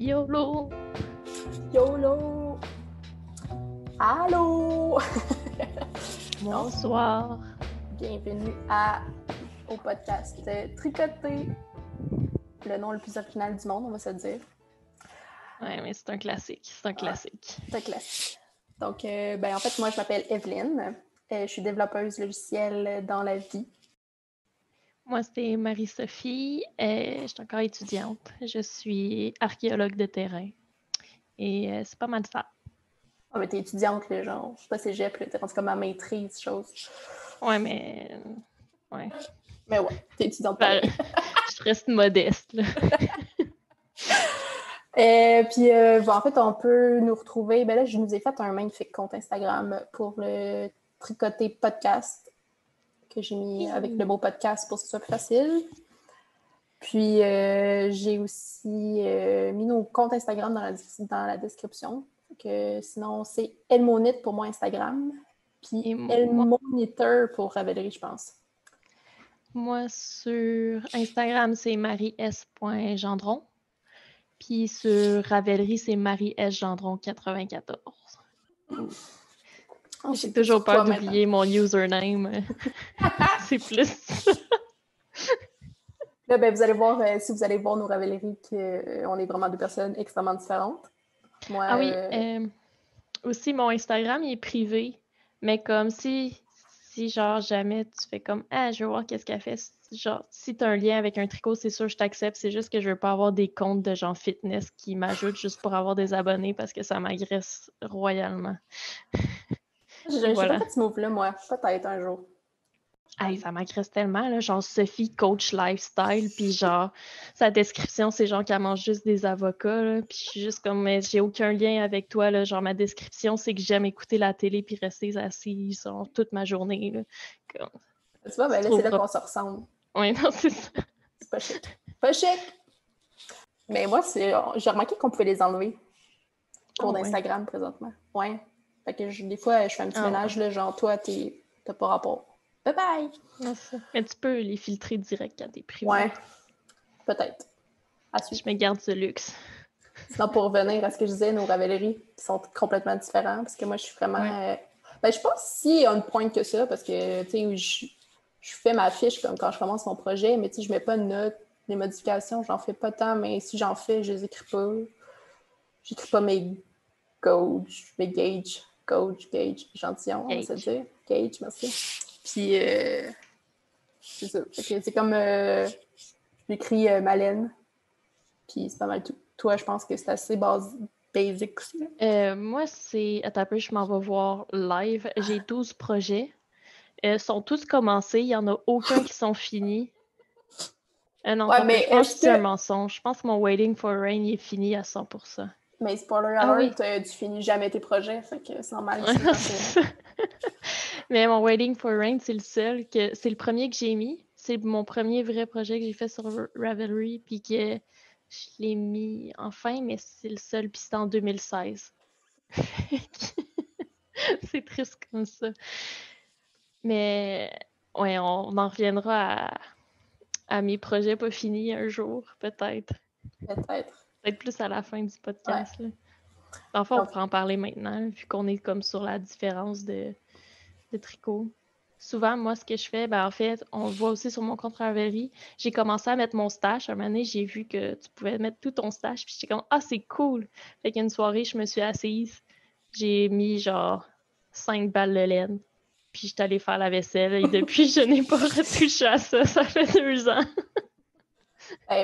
YOLO! YOLO! Allô! Bonsoir! Bienvenue au podcast Tricoter. Le nom le plus original du monde, on va se dire. Ouais, mais c'est un classique. C'est un classique. C'est un classique. Donc, en fait, moi, je m'appelle Evelyne. Je suis développeuse logicielle dans la vie. Moi, c'est Marie-Sophie. Je suis encore étudiante. Je suis archéologue de terrain. Et c'est pas mal ça. Ah, mais t'es étudiante, là, genre, je sais pas cégep, là, t'es rendue comme ma maîtrise, chose. Ouais, mais... Ouais. Mais ouais, t'es étudiante pareil. Je reste modeste, là. En fait, on peut nous retrouver. Ben là, je nous ai fait un magnifique compte Instagram pour le Tricoter podcast que j'ai mis avec le mot podcast pour que ce soit plus facile. Puis, j'ai aussi mis nos comptes Instagram dans la description. Sinon, c'est Elmonit pour moi Instagram. Puis Elmoniter pour Ravelry, je pense. Moi, sur Instagram, c'est maries-s.gendron. Puis sur Ravelry, c'est marie-s-gendron94. J'ai toujours peur d'oublier mon username. C'est plus ça. Là, vous allez voir, si vous allez voir nos Ravelry, qu'on est vraiment deux personnes extrêmement différentes. Moi, ah oui, aussi, mon Instagram, il est privé. Mais comme si genre, jamais tu fais comme « Ah, je veux voir qu'est-ce qu'elle fait. » Genre, si tu as un lien avec un tricot, c'est sûr, je t'accepte. C'est juste que je veux pas avoir des comptes de gens fitness qui m'ajoutent juste pour avoir des abonnés parce que ça m'agresse royalement. Je n'ai pas fait ce move-là, moi. Peut-être un jour. Hey, ça m'agresse tellement, là, genre Sophie coach lifestyle, puis genre sa description c'est genre qu'elle mange juste des avocats, là, puis je suis juste comme mais j'ai aucun lien avec toi, là, genre ma description c'est que j'aime écouter la télé puis rester assise genre, toute ma journée, là. Comme... Tu vois, ben là c'est là qu'on se ressemble. Oui, non, c'est ça. C'est pas chic. Pas chic! Mais moi, j'ai remarqué qu'on pouvait les enlever pour Instagram présentement. Ouais. Fait que des fois, je fais un petit ménage, là, genre toi, t'as pas rapport. Bye bye! Mais tu peux les filtrer direct quand t'es privé. Ouais, peut-être. Je me garde ce luxe. Sinon, pour revenir à ce que je disais, nos Ravelry sont complètement différents parce que moi, je suis vraiment... je suis pas si on point que ça parce que, tu sais, je fais ma fiche comme quand je commence mon projet, mais tu sais, je mets pas de notes, les modifications, j'en fais pas tant, mais si j'en fais, je les écris pas. J'écris pas mes gauge, échantillons, on va se dire. Gauge, merci. Puis, c'est ça. C'est comme, j'écris Malène, puis c'est pas mal tout. Toi, je pense que c'est assez basic aussi. Moi, c'est... Attends un peu, je m'en vais voir live. J'ai 12 projets. Ils sont tous commencés. Il n'y en a aucun qui sont finis. Non, je pense que c'est un mensonge. Je pense que mon Waiting for Rain il est fini à 100%. Mais spoiler alert, tu finis jamais tes projets, fait que c'est normal. Mais mon Waiting for Rain, c'est le seul que... C'est le premier que j'ai mis. C'est mon premier vrai projet que j'ai fait sur Ravelry, puis que je l'ai mis enfin, mais c'est le seul, puis c'était en 2016. C'est triste comme ça. Mais ouais, on en reviendra à mes projets pas finis un jour, peut-être. Peut-être plus à la fin du podcast. Ouais. Enfin, on pourrait en parler maintenant, vu qu'on est comme sur la différence de tricot. Souvent, moi, ce que je fais, en fait, on le voit aussi sur mon compte Ravelry, j'ai commencé à mettre mon stash. Un moment donné, j'ai vu que tu pouvais mettre tout ton stash, puis j'étais comme « Ah, c'est cool! » Fait qu'une soirée, je me suis assise, j'ai mis genre 5 balles de laine, puis j'étais allée faire la vaisselle, et depuis, je n'ai pas retouché à ça. Ça fait 2 ans.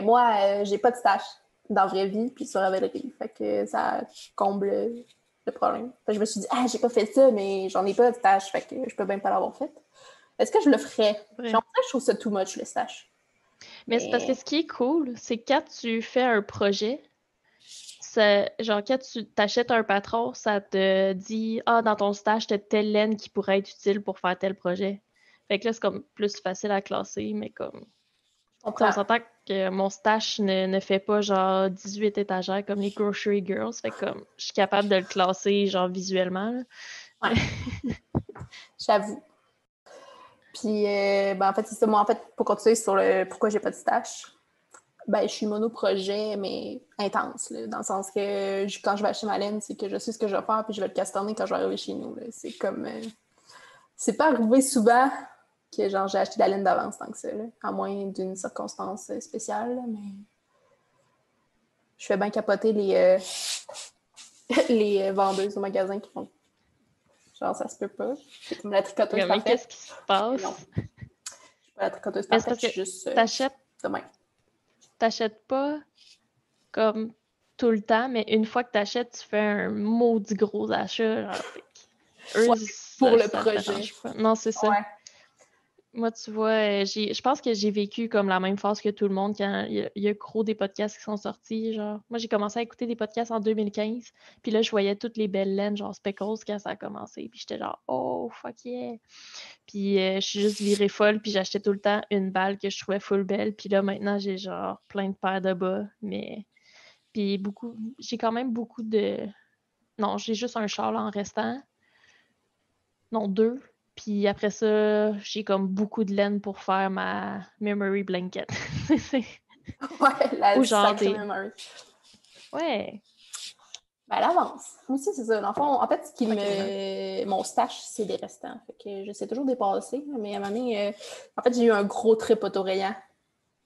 Moi, j'ai pas de stash dans la vraie vie, puis sur Ravelry. Fait que ça comble le problème. Fait que je me suis dit, j'ai pas fait ça, mais j'en ai pas de stash, fait que je peux même pas l'avoir fait. Est-ce que je le ferais? Genre, je trouve ça too much, le stash. Mais c'est parce que ce qui est cool, c'est que quand tu fais un projet, genre quand tu t'achètes un patron, ça te dit « Ah, dans ton stash, t'as telle laine qui pourrait être utile pour faire tel projet. » Fait que là, c'est comme plus facile à classer, mais comme... On s'entend que mon stash ne fait pas genre 18 étagères comme les Grocery Girls. Fait que comme je suis capable de le classer genre visuellement. Là. Ouais. J'avoue. Puis, en fait, c'est ça. Moi, en fait, pour continuer sur le pourquoi j'ai pas de stash, je suis monoprojet, mais intense, là, dans le sens que quand je vais acheter ma laine, c'est que je sais ce que je vais faire, puis je vais le castanner quand je vais arriver chez nous. Là. C'est comme... c'est pas arrivé souvent que genre j'ai acheté la laine d'avance tant que ça, là, à moins d'une circonstance spéciale, là, mais je fais bien capoter les vendeuses au magasin qui font genre ça se peut pas. C'est comme la tricoteuse Mais qu'est-ce qui se passe? Non. Je suis pas la tricoteuse Mais c'est parfaite, parce je que suis juste demain. T'achètes pas comme tout le temps, mais une fois que t'achètes, tu fais un maudit gros achat. Genre, eux, Ouais, pour le ça te projet. dérange pas. Non, c'est ça. Ouais. Moi, tu vois, je pense que j'ai vécu comme la même phase que tout le monde quand il y a gros des podcasts qui sont sortis. Genre, moi, j'ai commencé à écouter des podcasts en 2015. Puis là, je voyais toutes les belles laines, genre Speckles, quand ça a commencé. Puis j'étais genre, oh, fuck yeah. Puis je suis juste virée folle. Puis j'achetais tout le temps une balle que je trouvais full belle. Puis là, maintenant, j'ai genre plein de paires de bas. Mais. Puis j'ai quand même beaucoup de. Non, j'ai juste un châle en restant. Non, deux. Puis après ça, j'ai comme beaucoup de laine pour faire ma memory blanket. Ouais, la Ou genre sacrée des. memory. Ouais. Ben, elle avance. Moi aussi, c'est ça. Dans le fond, en fait, Tranquillement. mon stash, c'est des restants. Fait que j'essaie toujours de dépasser. Mais à un moment donné, en fait, j'ai eu un gros trip autorayant.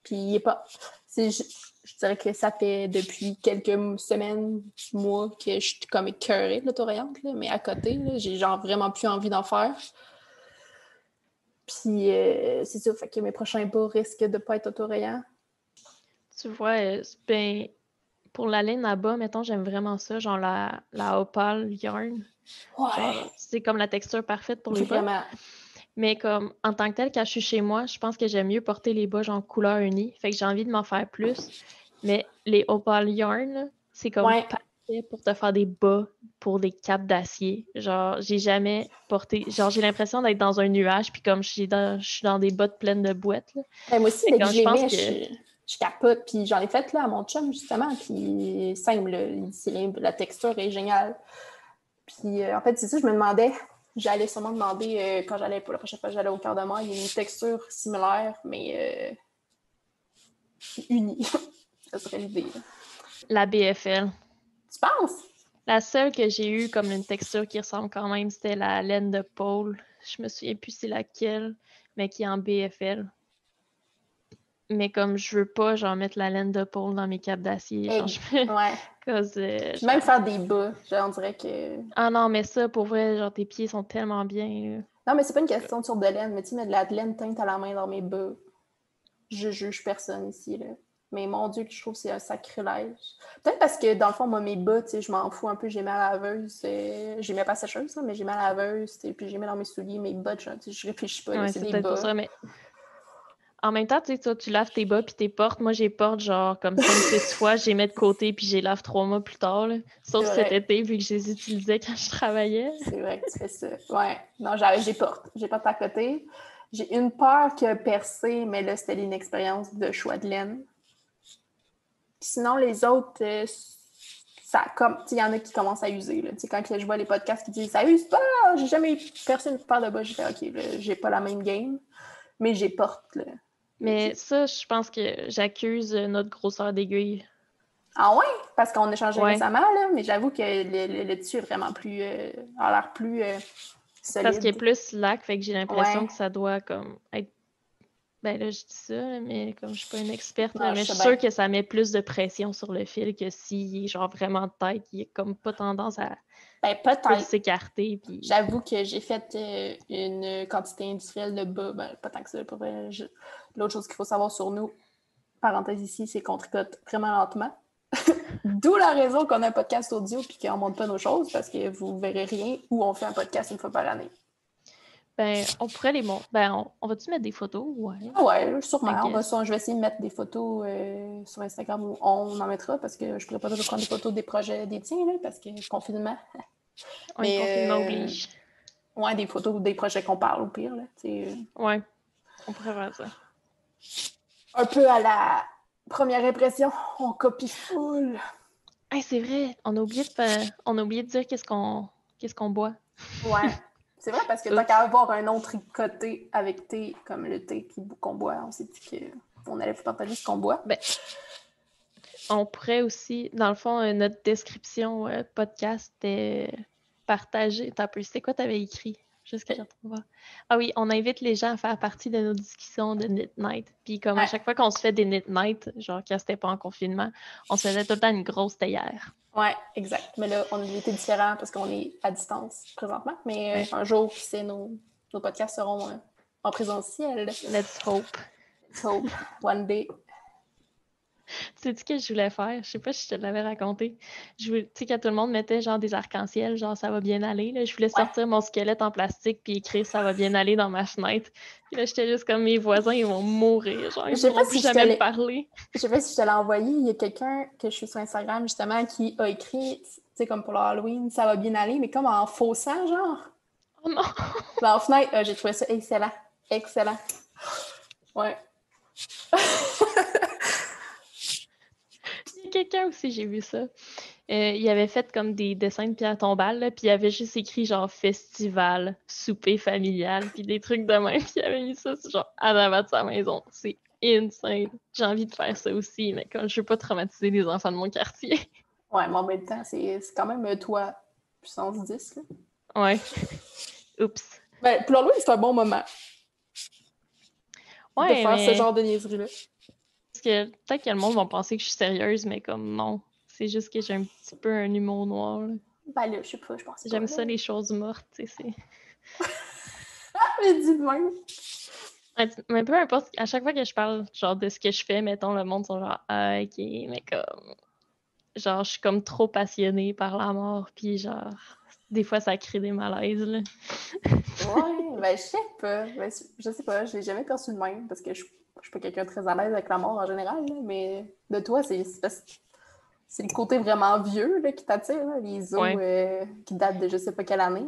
Puis il est pas. Je dirais que ça fait depuis quelques semaines, mois, que je suis comme écœurée de l'autorayante, là. Mais à côté, là, j'ai genre vraiment plus envie d'en faire. Puis c'est ça. Fait que mes prochains pas risquent de pas être autorayants. Tu vois, ben, pour la laine à bas, mettons, j'aime vraiment ça. Genre la Opal Yarn. Ouais. Genre, c'est comme la texture parfaite pour les bas. Vraiment. Mais comme en tant que tel, quand je suis chez moi, je pense que j'aime mieux porter les bas genre couleur unie. Fait que j'ai envie de m'en faire plus. Mais les Opal Yarn, là, c'est comme Ouais. parfait pour te faire des bas pour des capes d'acier. Genre, j'ai jamais porté. Genre, j'ai l'impression d'être dans un nuage, puis comme je suis dans des bottes pleines de boîtes. Là. Ben, moi aussi, Fait dès que que je je les pense mets, que. je capote. Puis j'en ai fait là, à mon chum, justement. Puis simple, là, la texture est géniale. Puis en fait, c'est ça, je me demandais. J'allais sûrement demander, quand j'allais pour la prochaine fois que j'allais au Cœur de Mer, il y a une texture similaire, mais unie. Ça serait l'idée. Là. La BFL. Tu penses? La seule que j'ai eue comme une texture qui ressemble quand même, c'était la laine de Paul. Je me souviens plus c'est laquelle, mais qui est en BFL. Mais comme je veux pas, genre, mettre la laine de Paul dans mes capes d'acier. Genre, Ouais. Cause, Puis même faire des bas, genre, on dirait que... Ah non, mais ça, pour vrai, genre, tes pieds sont tellement bien, là. Non, mais c'est pas une question de sorte de laine, mais tu sais, mettre de la laine teinte à la main dans mes bas, je juge personne ici, là. Mais mon Dieu, que je trouve que c'est un sacrilège. Peut-être parce que, dans le fond, moi, mes bas, tu sais, je m'en fous un peu, j'ai mis à la laveuse. J'ai mis pas sécheuse, mais j'ai mis à la laveuse, puis j'ai mis dans mes souliers, mes bas, genre, je réfléchis pas, là, Ouais, c'est c'est des peut-être pour bas. ça, mais en même temps, tu sais, toi, tu laves tes bas puis tes portes. Moi, j'ai porte genre comme 5-6 fois, je les mets de côté puis je les lave 3 mois plus tard, là. Sauf cet été, vu que je les utilisais quand je travaillais. C'est vrai que tu fais ça. Ouais. Non, j'ai porte. J'ai porte à côté. J'ai une paire qui a percé, mais là, c'était l'inexpérience de choix de laine. Sinon, les autres, ça comme il y en a qui commencent à user. Là. Quand je vois les podcasts qui disent ça use pas, j'ai jamais percé une paire de bas, j'ai fait OK, là, j'ai pas la même game, mais j'ai porte. Là. Mais ça, je pense que j'accuse notre grosseur d'aiguille. Ah ouais? Parce qu'on a changé Ouais. récemment, là, mais j'avoue que le tissu est vraiment plus a l'air plus solide. Parce qu'il est plus slack, fait que j'ai l'impression Ouais. que ça doit comme être. Ben là, je dis ça, mais comme je suis pas une experte, là, Non, mais je sais suis bien. sûre que ça met plus de pression sur le fil que s'il est genre vraiment tête, il est comme pas tendance à Ben, full peut-être. s'écarter. Puis... J'avoue que j'ai fait une quantité industrielle de bas, ben, pas tant que ça. Pour vrai, l'autre chose qu'il faut savoir sur nous, parenthèse ici, c'est qu'on tricote vraiment lentement. D'où la raison qu'on a un podcast audio puis qu'on ne montre pas nos choses parce que vous ne verrez rien ou on fait un podcast une fois par année. Ben, on pourrait les montrer. Ben, on va-tu mettre des photos? Ouais. Ah ouais, sûrement. Je Je vais essayer de mettre des photos sur Instagram où on en mettra parce que je ne pourrais pas toujours prendre des photos des projets des tiens là, parce que confinement. Ouais, confinement oblige. Ouais, des photos des projets qu'on parle au pire. Là, ouais, on pourrait faire ça. Un peu à la première impression, on copie full. Hey, c'est vrai, on a oublié de dire qu'est-ce qu'on boit. Ouais, c'est vrai parce que t'as qu'à avoir un nom tricoté avec thé, comme le thé qu'on boit. On s'est dit qu'on allait vous partager ce qu'on boit. Ben, on pourrait aussi, dans le fond, notre description podcast était partagée. T'as peu, c'était quoi t'avais écrit? Juste que je retrouve. Ah oui, on invite les gens à faire partie de nos discussions de Knit Night. Puis comme à chaque fois qu'on se fait des Knit Night, genre quand c'était pas en confinement, on se faisait tout le temps une grosse théière. Ouais, exact. Mais là, on a été différents parce qu'on est à distance présentement. Mais un jour, qui sait, nos podcasts seront en présentiel. Let's hope. Let's hope. One day. Tu sais ce que je voulais faire? Je sais pas si je te l'avais raconté. Tu sais, quand tout le monde mettait genre des arcs-en-ciel, genre ça va bien aller, là, je voulais sortir mon squelette en plastique puis écrire ça va bien aller dans ma fenêtre. Puis là, j'étais juste comme mes voisins, ils vont mourir. Genre, ils pourront plus jamais me parler. Je sais pas si je te l'ai envoyé. Il y a quelqu'un que je suis sur Instagram, justement, qui a écrit, tu sais, comme pour l'Halloween, ça va bien aller, mais comme en faussant, genre. Oh non! Dans la fenêtre, j'ai trouvé ça excellent. Excellent. Ouais. Il y a quelqu'un aussi, j'ai vu ça. Il avait fait comme des dessins de pierre tombale, là, puis il avait juste écrit genre festival, souper familial, puis des trucs de même, puis il avait mis ça genre à l'avant de sa maison. C'est insane. J'ai envie de faire ça aussi, mais comme je veux pas traumatiser les enfants de mon quartier. Ouais, mais en même temps, c'est quand même toi, puissance 10, là. Ouais. Oups. Ben, pour l'Halloween, c'est un bon moment. Ouais, de faire ce genre de niaiserie-là. Parce que peut-être que le monde va penser que je suis sérieuse, mais comme non. C'est juste que j'ai un petit peu un humour noir, là. Ben là, je sais pas, je pense. J'aime ça, les choses mortes, tu sais, c'est... Mais dis de même. Mais peu importe, à chaque fois que je parle genre de ce que je fais, mettons, le monde sont genre ah, ok, mais comme genre je suis comme trop passionnée par la mort, puis genre des fois ça crée des malaises là. Ouais, ben je sais pas. Ben, je sais pas, je l'ai jamais perçu de même parce que je suis pas quelqu'un de très à l'aise avec la mort en général, là, mais de toi, c'est le côté vraiment vieux là, qui t'attire, là, les os qui datent de je sais pas quelle année.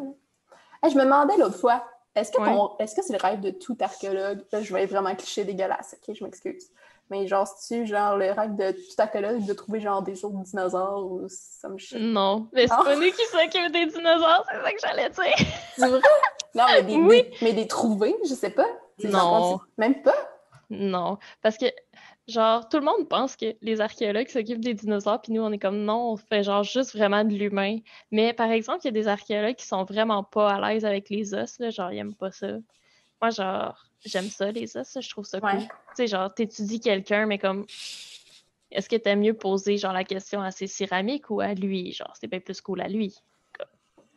Hey, je me demandais l'autre fois, est-ce que c'est le rêve de tout archéologue? Là, je vais être vraiment cliché dégueulasse, ok, je m'excuse. Mais genre, c'est-tu genre le rêve de tout archéologue de trouver genre des autres dinosaures ou ça me choque? Non, mais c'est pas nous qui s'occupent des dinosaures, c'est ça que j'allais dire. C'est vrai? Non, mais des trouver, je sais pas. Non. Même pas? Non, parce que genre tout le monde pense que les archéologues s'occupent des dinosaures, puis nous on est comme non, on fait genre juste vraiment de l'humain. Mais par exemple, il y a des archéologues qui sont vraiment pas à l'aise avec les os, là, genre ils aiment pas ça. Moi, genre, j'aime ça, les os, je trouve ça cool. Tu sais, genre, t'étudies quelqu'un, mais comme est-ce que t'aimes mieux poser genre la question à ses céramiques ou à lui? Genre, c'est bien plus cool à lui. Comme,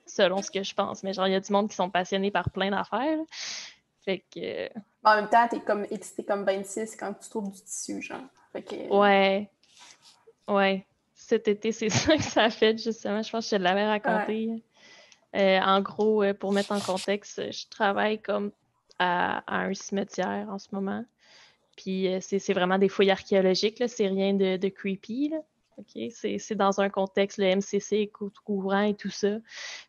selon ce que je pense. Mais genre, il y a du monde qui sont passionnés par plein d'affaires. Fait que. En même temps, t'es comme excité comme 26 quand tu trouves du tissu, genre. Fait que... Ouais. Ouais. Cet été, c'est ça que ça a fait, justement. Je pense que je te l'avais raconté. Ouais. En gros, pour mettre en contexte, je travaille comme à un cimetière en ce moment. Puis c'est vraiment des fouilles archéologiques, là. C'est rien de creepy, là. OK? C'est dans un contexte, le MCC est courant et tout ça.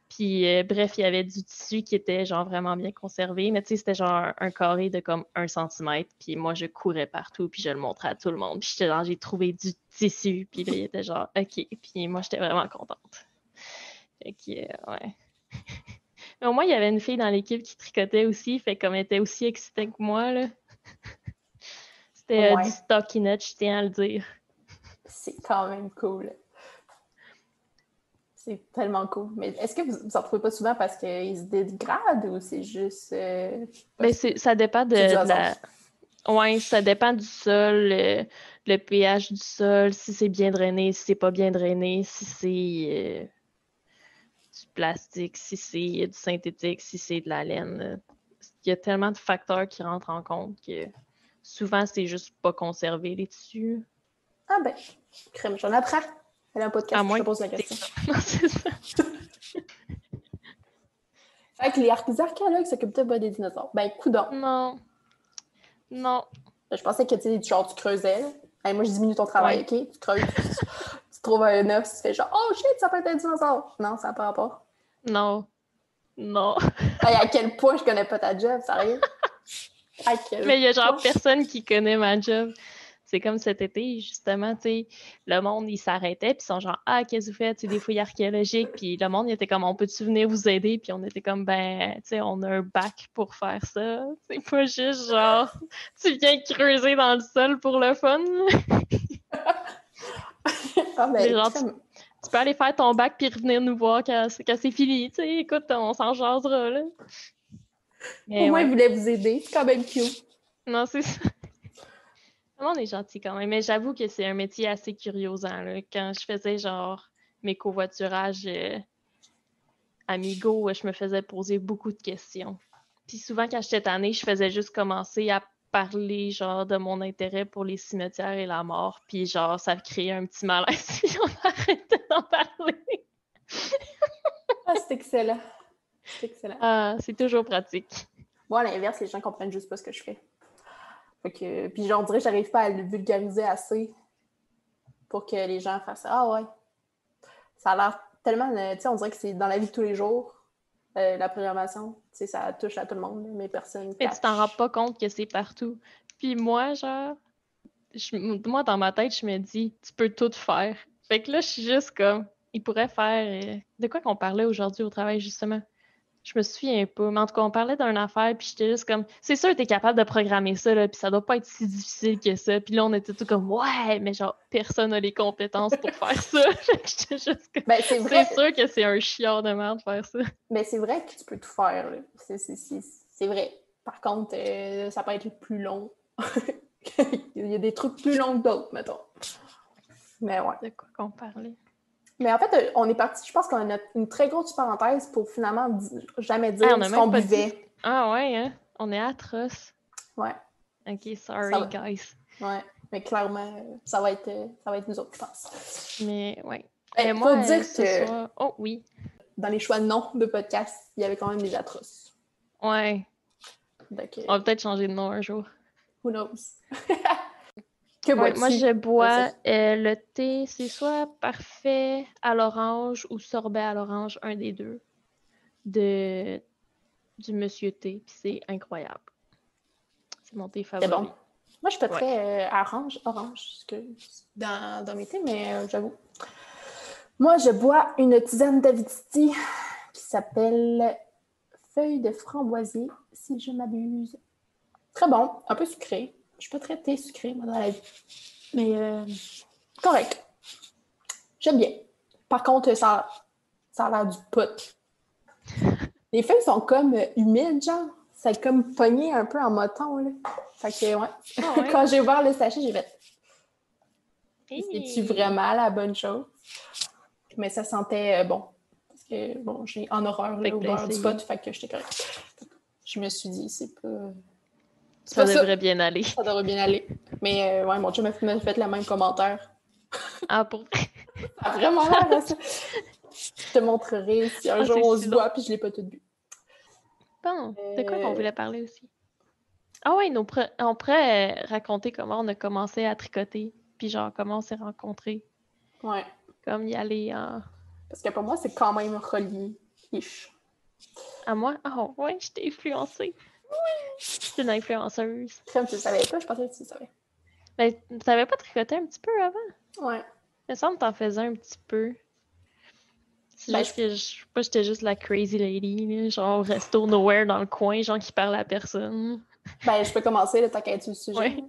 Puis bref, il y avait du tissu qui était genre vraiment bien conservé, mais tu sais, c'était genre un carré de comme 1 centimètre. Puis moi, je courais partout, puis je le montrais à tout le monde. Puis j'étais genre, j'ai trouvé du tissu. Puis là, il était genre, OK. Puis moi, j'étais vraiment contente. Fait que, ouais. Mais au moins, il y avait une fille dans l'équipe qui tricotait aussi, fait comme elle était aussi excitée que moi, là. C'était du stockinette, je tiens à le dire. C'est quand même cool. C'est tellement cool. Mais est-ce que vous en trouvez pas souvent parce qu'ils se dégradent ou c'est juste... Mais ça dépend de la... Ouais, ça dépend du sol, le pH du sol, si c'est bien drainé, si c'est pas bien drainé, si c'est du plastique, si c'est du synthétique, si c'est de la laine. Il y a tellement de facteurs qui rentrent en compte que souvent, c'est juste pas conservé, les tissus. Ah ben, crème, j'en apprends. Elle a un podcast, je te pose la question. Non, c'est ça. Fait que les archéologues s'occupent pas des dinosaures. Ben, coudonc. Non. Je pensais que, tu creusais. Hey, moi, je diminue ton travail, OK? Tu creuses, tu trouves un œuf, tu fais genre, oh shit, ça peut être un dinosaure. Non, ça n'a pas rapport. Non. Hey, à quel point je connais pas ta job, sérieux? Mais il y a genre personne qui connaît ma job. C'est comme cet été, justement, tu sais, le monde, il s'arrêtait, puis ils sont genre, ah, qu'est-ce que vous faites? C'est des fouilles archéologiques, puis le monde, il était comme, on peut-tu venir vous aider? Puis on était comme, ben, tu sais, on a un bac pour faire ça. C'est pas juste genre, tu viens creuser dans le sol pour le fun. Ah, ben, Genre, tu peux aller faire ton bac puis revenir nous voir quand c'est fini. Tu sais, écoute, on s'en jasera, là. Mais au moins, ouais. il voulait vous aider. C'est quand même cute. Non, c'est ça. Tout le monde est gentil quand même. Mais j'avoue que c'est un métier assez curiosant, là. Quand je faisais, genre, mes covoiturages amigos, je me faisais poser beaucoup de questions. Puis souvent, quand j'étais tannée, je faisais juste commencer à parler, genre, de mon intérêt pour les cimetières et la mort. Puis, genre, ça créait un petit malaise. Puis on arrêtait d'en parler. Ah, c'est excellent. C'est excellent. Ah, c'est toujours pratique. Moi, à l'inverse, les gens comprennent juste pas ce que je fais. Fait que, puis genre, on dirait que j'arrive pas à le vulgariser assez pour que les gens fassent « Ah ouais! » Ça a l'air tellement... tu sais, on dirait que c'est dans la vie de tous les jours, la programmation. Tu sais, ça touche à tout le monde, mais personne Mais catch. tu t'en rends pas compte que c'est partout. Puis moi, genre, moi, dans ma tête, je me dis, tu peux tout faire. Fait que là, je suis juste comme, il pourrait faire... de quoi qu'on parlait aujourd'hui au travail, justement? Je me souviens pas. Mais en tout cas, on parlait d'une affaire, puis j'étais juste comme, c'est sûr, t'es capable de programmer ça, là, puis ça doit pas être si difficile que ça. Puis là, on était tout comme, ouais, mais genre, personne n'a les compétences pour faire ça. Fait que j'étais juste comme, Ben, c'est vrai. c'est sûr que c'est un chiard de merde de faire ça. Mais c'est vrai que tu peux tout faire. Là. C'est vrai. Par contre, ça peut être plus long. Il y a des trucs plus longs que d'autres, mettons. Mais ouais. De quoi qu'on parlait? Mais en fait, on est parti, je pense qu'on a une très grosse parenthèse pour finalement jamais dire on a ce même qu'on pas buvait. dit. Ah ouais, hein? On est atroce. Ouais. Ok, sorry, guys. Ouais. Mais clairement, ça va être nous autres, je pense. Mais ouais. Il moi, faut dire ce que soir... Oh oui. dans les choix de noms de podcast, il y avait quand même des atroces. Ouais. Donc, On va peut-être changer de nom un jour. who knows? Que ouais, moi, je bois ça? le thé, c'est soit parfait à l'orange ou sorbet à l'orange, un des deux, du Monsieur Thé, puis c'est incroyable. C'est mon thé favori. C'est bon. Moi, je suis pas très orange, dans mes thés, mais j'avoue. Moi, je bois une tisane d'Avidity qui s'appelle Feuille de framboisier, si je m'abuse. Très bon, un peu sucré. Je suis pas très thé sucré, moi, dans la vie. Mais correct. J'aime bien. Par contre, ça a l'air du pot. Les feuilles sont comme humides, genre. C'est comme pogné un peu en moton, là. Fait que, ouais. Ah ouais? Quand j'ai ouvert le sachet, j'ai fait... Hey. C'est-tu vraiment la bonne chose? Mais ça sentait bon. Parce que, bon, j'ai en horreur l'odeur du pot, fait que j'étais correcte. Je me suis dit, c'est pas... Ça devrait bien aller. Ça devrait bien aller. Mais ouais, mon chum m'a fait le même commentaire. Ah, pour Ça a vraiment l'air à ça. Je te montrerai si un jour on se voit, puis je l'ai pas tout bu. Bon, de quoi qu'on voulait parler aussi? Ah ouais, on pourrait raconter comment on a commencé à tricoter, puis genre comment on s'est rencontrés. Ouais. Comme y aller en... Parce que pour moi, c'est quand même relié-ish. À moi? Oh ouais, je t'ai influencée. Oui! Je suis une influenceuse. Comme tu le savais pas, je pensais que tu le savais. Ben, tu savais pas tricoter un petit peu avant? Ouais. Il me semble que t'en faisais un petit peu. C'est juste que j'étais juste la crazy lady, là, genre resto nowhere dans le coin, genre qui parle à personne. Ben, je peux commencer, là, tant qu'à être sur le sujet.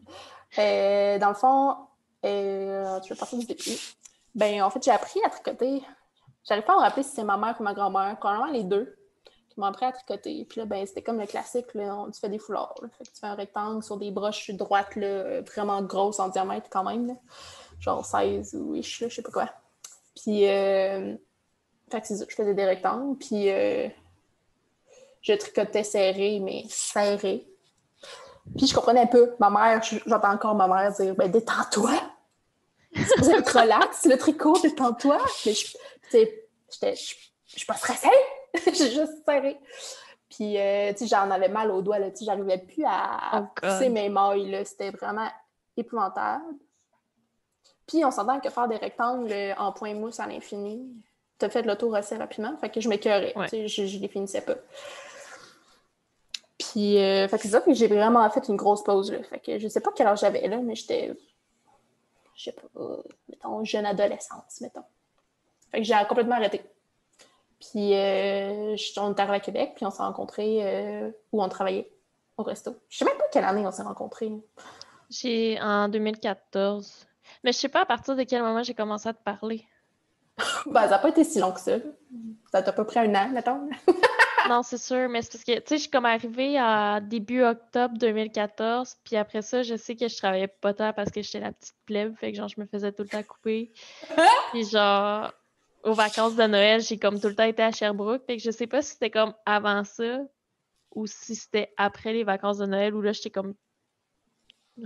Ouais. Dans le fond, tu veux partir du début. Ben, en fait, j'ai appris à tricoter. J'arrive pas à me rappeler si c'est ma mère ou ma grand-mère. Probablement les deux qui m'ont appris à tricoter. Puis là, ben, c'était comme le classique, là, tu fais des foulards. Là. Fait que tu fais un rectangle sur des broches droites, là, vraiment grosses en diamètre quand même. Là. Genre 16 ou ish, là, je sais pas quoi. Puis, fait que c'est ça, je faisais des rectangles. Puis, je tricotais serré, mais serré. Puis, je comprenais un peu. Ma mère, j'entends encore ma mère dire « Ben, détends-toi! » C'est pour être relax, le tricot, détends-toi! Mais, je suis pas stressée! J'ai juste serré. Puis, tu sais, j'en avais mal aux doigts, là. Tu sais, j'arrivais plus à pousser mes mailles, là. C'était vraiment épouvantable. Puis, on s'entend que faire des rectangles en point mousse à l'infini, t'as fait de l'auto assez rapidement. Fait que je m'écœurais. Ouais. Tu sais, je les finissais pas. Puis, fait que c'est ça, puis j'ai vraiment fait une grosse pause, là. Fait que je sais pas quel âge j'avais, là, mais j'étais, je sais pas, mettons, jeune adolescence, mettons. Fait que j'ai complètement arrêté. Puis, on est arrivé à Québec, puis on s'est rencontrés où on travaillait, au resto. Je sais même pas quelle année on s'est rencontrés. En 2014. Mais je sais pas à partir de quel moment j'ai commencé à te parler. Ben, ça n'a pas été si long que ça. Ça t'a pas pris un an, mettons. Non, c'est sûr, mais c'est parce que, tu sais, je suis comme arrivée à début octobre 2014, puis après ça, je sais que je travaillais pas tant parce que j'étais la petite plèbe, fait que genre, je me faisais tout le temps couper. Puis genre, aux vacances de Noël, j'ai comme tout le temps été à Sherbrooke, fait que je sais pas si c'était comme avant ça ou si c'était après les vacances de Noël où là, j'étais comme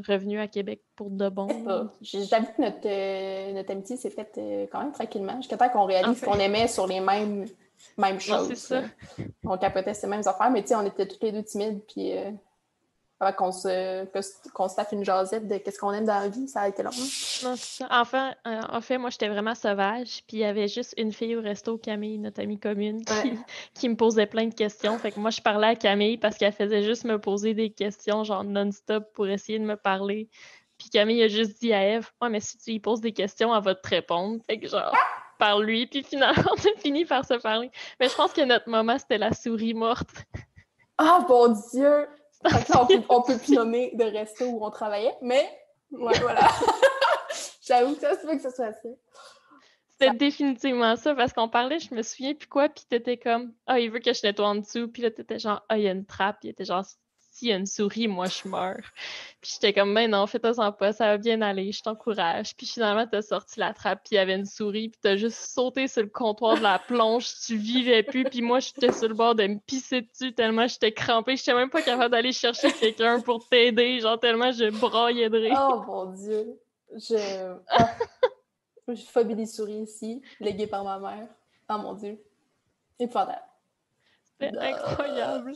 revenue à Québec pour de bon. J'avoue que notre amitié s'est faite quand même tranquillement, jusqu'à temps qu'on réalise qu'on aimait sur les mêmes choses. Non, c'est ça. On capotait ces mêmes affaires, mais tu sais, on était toutes les deux timides, puis avant qu'on se tape une jasette de qu'est-ce qu'on aime dans la vie, ça a été long. Non, c'est ça. Enfin, en fait, moi, j'étais vraiment sauvage, puis il y avait juste une fille au resto, Camille, notre amie commune, qui me posait plein de questions. Fait que moi, je parlais à Camille parce qu'elle faisait juste me poser des questions, genre non-stop, pour essayer de me parler. Puis Camille a juste dit à Eve, « Ouais, mais si tu lui poses des questions, elle va te répondre. » Fait que genre, parle-lui, puis finalement, on a fini par se parler. Mais je pense que notre moment, c'était la souris morte. Ah, bon Dieu! Fait que là, on peut plus nommer de resto où on travaillait, mais ouais, voilà. J'avoue que ça se peut que ce soit ça. C'était définitivement ça, parce qu'on parlait, je me souviens, puis quoi, puis t'étais comme, ah, il veut que je nettoie en dessous, puis là, t'étais genre, ah, il y a une trappe, il était genre, s'il y a une souris, moi, je meurs. Puis j'étais comme, ben non, fais-toi-en pas, ça va bien aller, je t'encourage. Puis finalement, t'as sorti la trappe, puis il y avait une souris, puis t'as juste sauté sur le comptoir de la plonge, tu vivais plus, puis moi, j'étais sur le bord de me pisser dessus tellement j'étais crampée, j'étais même pas capable d'aller chercher quelqu'un pour t'aider, genre tellement je braillais de rire. Oh, mon Dieu! Je phobie des souris ici, léguée par ma mère. Oh, mon Dieu! Épouvantable. C'était incroyable.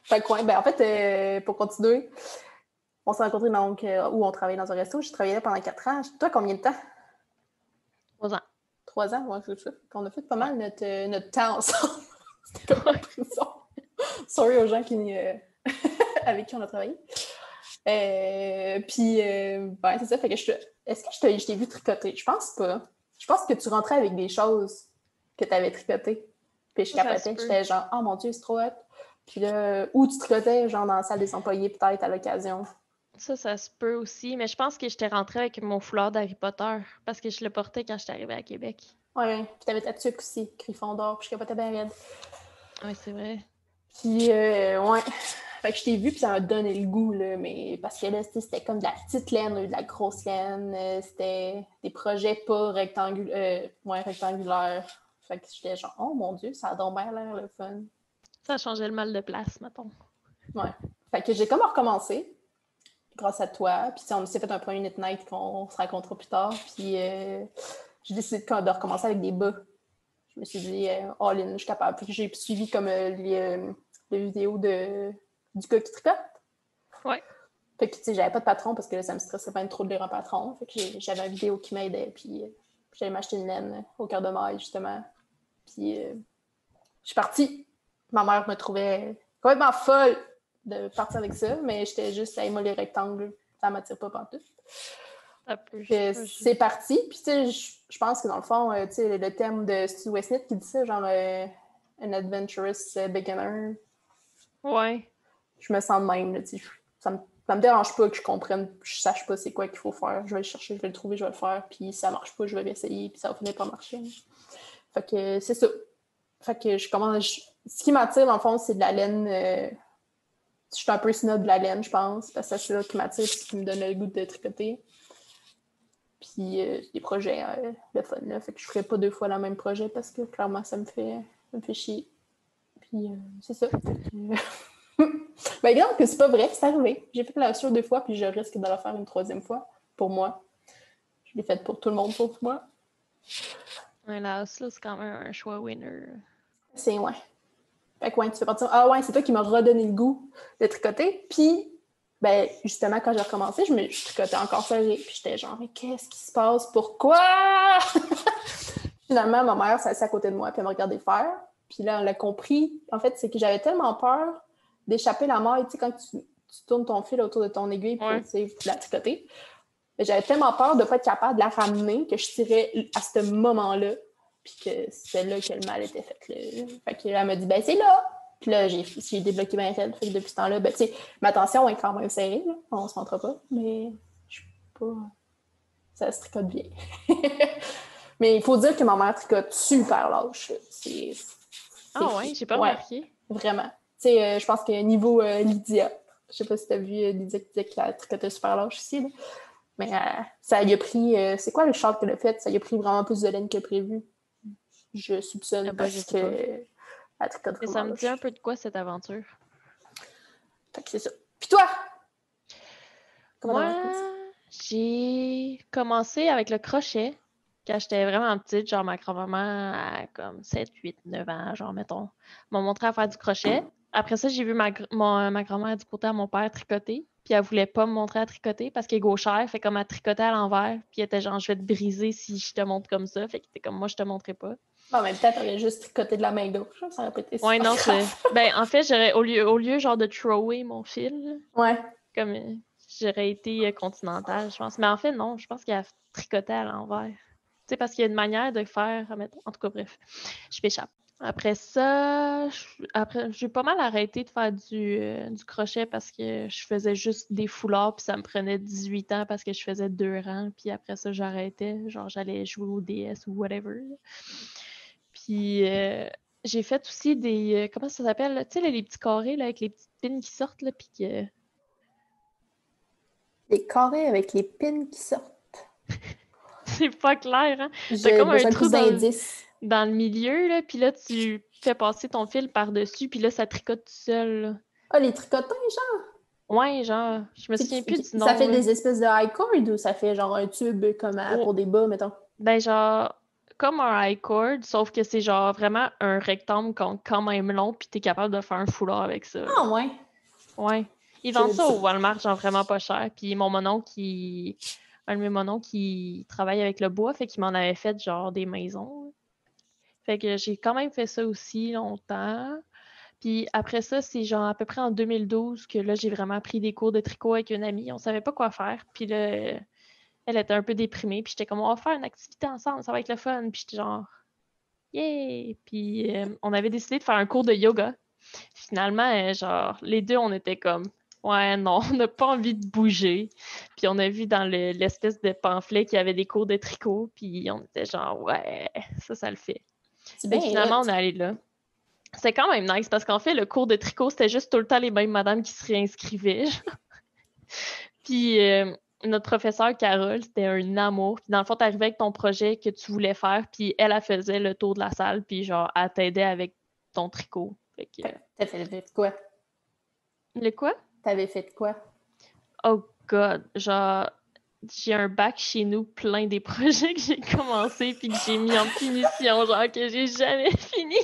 Fait que, ouais, ben, en fait, pour continuer, on s'est rencontrés donc où on travaillait dans un resto. J'ai travaillé là pendant 4 ans. Toi, combien de temps? 3 ans. 3 ans, ouais, c'est ça. On a fait pas mal notre temps ensemble. C'était comme la prison. Sorry aux gens avec qui on a travaillé. Puis, ben, c'est ça. Fait que est-ce que je t'ai vu tricoter? Je pense pas. Je pense que tu rentrais avec des choses que tu avais tricotées. Puis je capotais. J'étais genre, oh mon Dieu, c'est trop hot. Puis là, où tu tricotais, genre dans la salle des employés, peut-être à l'occasion. Ça se peut aussi, mais je pense que j'étais rentrée avec mon foulard d'Harry Potter parce que je le portais quand j'étais arrivée à Québec. Ouais, puis t'avais ta tuque aussi, Gryffondor, puis je capotais bien raide. Oui, c'est vrai. Puis, ouais. Fait que je t'ai vu, puis ça m'a donné le goût, là, mais parce que là, c'était comme de la petite laine, de la grosse laine. C'était des projets pas rectangulaires. Fait que j'étais genre, oh mon Dieu, ça a donc bien l'air le fun. Ça a changé le mal de place, mettons. Ouais. Fait que j'ai comme recommencé, grâce à toi. Puis on s'est fait un premier Knit Night qu'on se racontera plus tard. Puis j'ai décidé de recommencer avec des bas. Je me suis dit, all in, je suis capable. Puis j'ai suivi comme les vidéos du gars qui tricote. Ouais. Fait que, tu sais, j'avais pas de patron parce que là, ça me stressait pas trop de lire un patron. Fait que j'avais une vidéo qui m'aidait. Puis j'allais m'acheter une laine au cœur de maille, justement. Puis je suis partie. Ma mère me trouvait complètement folle de partir avec ça, mais j'étais juste, hey, moi, les rectangles, ça m'attire pas pantoute. C'est parti. Puis, tu sais, je pense que dans le fond, tu sais, le thème de Stu Westnett qui dit ça, genre an adventurous beginner. Ouais. Je me sens de même, là, tu sais. Ça me dérange pas que je comprenne, je sache pas c'est quoi qu'il faut faire. Je vais le chercher, je vais le trouver, je vais le faire. Puis, si ça marche pas, je vais l'essayer, puis ça va finir par marcher. Fait que c'est ça. Fait que ce qui m'attire, dans le fond, c'est de la laine. Je suis un peu snob de la laine, je pense, parce que c'est ça qui m'attire, ce qui me donne le goût de tricoter. Puis des projets, le fun, là. Fait que je ferais pas 2 fois le même projet parce que clairement, ça me fait chier. Puis c'est ça. Ben, exemple que c'est pas vrai, c'est arrivé. J'ai fait la sur 2 fois, puis je risque de la faire une 3e fois pour moi. Je l'ai faite pour tout le monde, pour moi. Ouais, là, c'est quand même un choix winner. C'est, ouais. Fait que, ouais, tu fais partie. Ah, ouais, c'est toi qui m'as redonné le goût de tricoter. Puis, ben, justement, quand j'ai recommencé, je tricotais encore serré. Puis j'étais genre, mais qu'est-ce qui se passe? Pourquoi? Finalement, ma mère s'est assise à côté de moi, puis elle me regardait faire. Puis là, elle a compris. En fait, c'est que j'avais tellement peur d'échapper la maille. Tu sais, quand tu tournes ton fil autour de ton aiguille pour la tricoter. Mais j'avais tellement peur de ne pas être capable de la ramener que je tirais à ce moment-là. Puis que c'était là que le mal était fait. Là. Fait qu'elle m'a dit, ben c'est là! Puis là, j'ai débloqué ma raide. Fait que depuis ce temps-là, ben tu sais, ma tension est quand même serrée. Là. On se montre pas. Mais je suis pas... Ça se tricote bien. Mais il faut dire que ma mère tricote super lâche. Ah ouais, j'ai pas ouais, remarqué. vraiment. Tu sais, je pense que niveau Lydia, je sais pas si t'as vu Lydia qui disait qu'elle tricotait super lâche aussi, là. Mais ça lui a pris... c'est quoi le châle qu'elle a fait? Ça lui a pris vraiment plus de laine que prévu. Je soupçonne parce que elle tricote mais vraiment ça me lâche. dit un peu de quoi, cette aventure? Fait que c'est ça. Puis toi? Moi, j'ai commencé avec le crochet quand j'étais vraiment petite. Genre, ma grand-maman à comme 7, 8, 9 ans, genre, mettons, m'a montré à faire du crochet. Après ça, j'ai vu ma grand-mère du côté à mon père tricoter. Puis elle voulait pas me montrer à tricoter parce qu'elle est gauchère. Fait comme elle tricotait à l'envers. Puis elle était genre, je vais te briser si je te montre comme ça. Fait que t'es comme, moi, je te montrerai pas. En même temps, t'aurais juste tricoté de la main gauche. Ça aurait pas été super Ouais, non, grave. Ben, en fait, j'aurais, au lieu, genre, de thrower mon fil, Ouais. comme j'aurais été continentale, je pense. Mais en fait, non, je pense qu'il a tricoté à l'envers. Tu sais, parce qu'il y a une manière de faire, mettons. En tout cas, bref, je m'échappe. Après ça, j'ai pas mal arrêté de faire du crochet parce que je faisais juste des foulards, puis ça me prenait 18 ans parce que je faisais 2 rangs, puis après ça, j'arrêtais. Genre, j'allais jouer au DS ou whatever. Puis j'ai fait aussi des. Comment ça s'appelle? Là? Tu sais, là, les petits carrés là, avec les petites pins qui sortent, là, puis que. Les carrés avec les pins qui sortent. C'est pas clair, hein? T'as J'ai comme un besoin de trou plus d'indices. dans le milieu, là, puis là, tu fais passer ton fil par-dessus, puis là, ça tricote tout seul, là. Ah, les tricotins, genre? Ouais, genre, je me souviens plus du Ça nom, fait là. des espèces de high cord ou ça fait genre un tube comme Oh, pour des bas, mettons? ben, genre, comme un high cord, sauf que c'est genre vraiment un rectangle quand même long, puis t'es capable de faire un foulard avec ça, là. Ah, ouais. Ouais. Ils vendent J'avais ça dit au Walmart, genre vraiment pas cher. Puis mon monon un de mes monons qui travaille avec le bois, fait qu'il m'en avait fait genre des maisons. Fait que j'ai quand même fait ça aussi longtemps. Puis après ça, c'est genre à peu près en 2012 que là, j'ai vraiment pris des cours de tricot avec une amie. On savait pas quoi faire. Puis là, elle était un peu déprimée. Puis j'étais comme, on va faire une activité ensemble, ça va être le fun. Puis j'étais genre, yeah! Puis on avait décidé de faire un cours de yoga. Finalement, genre, les deux, on était comme, ouais, non, on n'a pas envie de bouger. Puis on a vu dans l'espèce de pamphlet qu'il y avait des cours de tricot. Puis on était genre, ouais, ça le fait. c'est Fait que bien finalement, hot. on est allé là. C'est quand même nice parce qu'en fait, le cours de tricot, c'était juste tout le temps les mêmes madames qui se réinscrivaient. Puis notre professeur Carole, c'était un amour. Puis dans le fond, t'arrivais avec ton projet que tu voulais faire, puis elle faisait le tour de la salle, puis genre, elle t'aidait avec ton tricot. Fait que, T'as fait quoi? le quoi? T'avais fait quoi? Oh God, genre, j'ai un bac chez nous plein des projets que j'ai commencé puis que j'ai mis en punition, genre que j'ai jamais fini.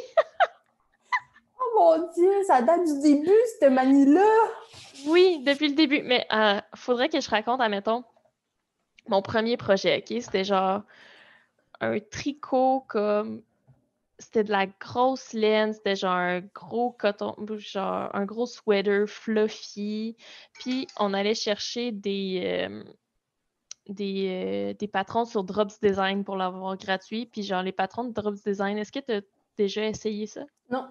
Oh mon Dieu, ça date du début, cette manie-là! Oui, depuis le début, mais faudrait que je raconte, admettons, mon premier projet, OK? C'était genre un tricot comme... C'était de la grosse laine, c'était genre un gros coton, genre un gros sweater fluffy. Puis on allait chercher des patrons sur Drops Design pour l'avoir gratuit. Puis genre les patrons de Drops Design, est-ce que tu as déjà essayé ça? Non.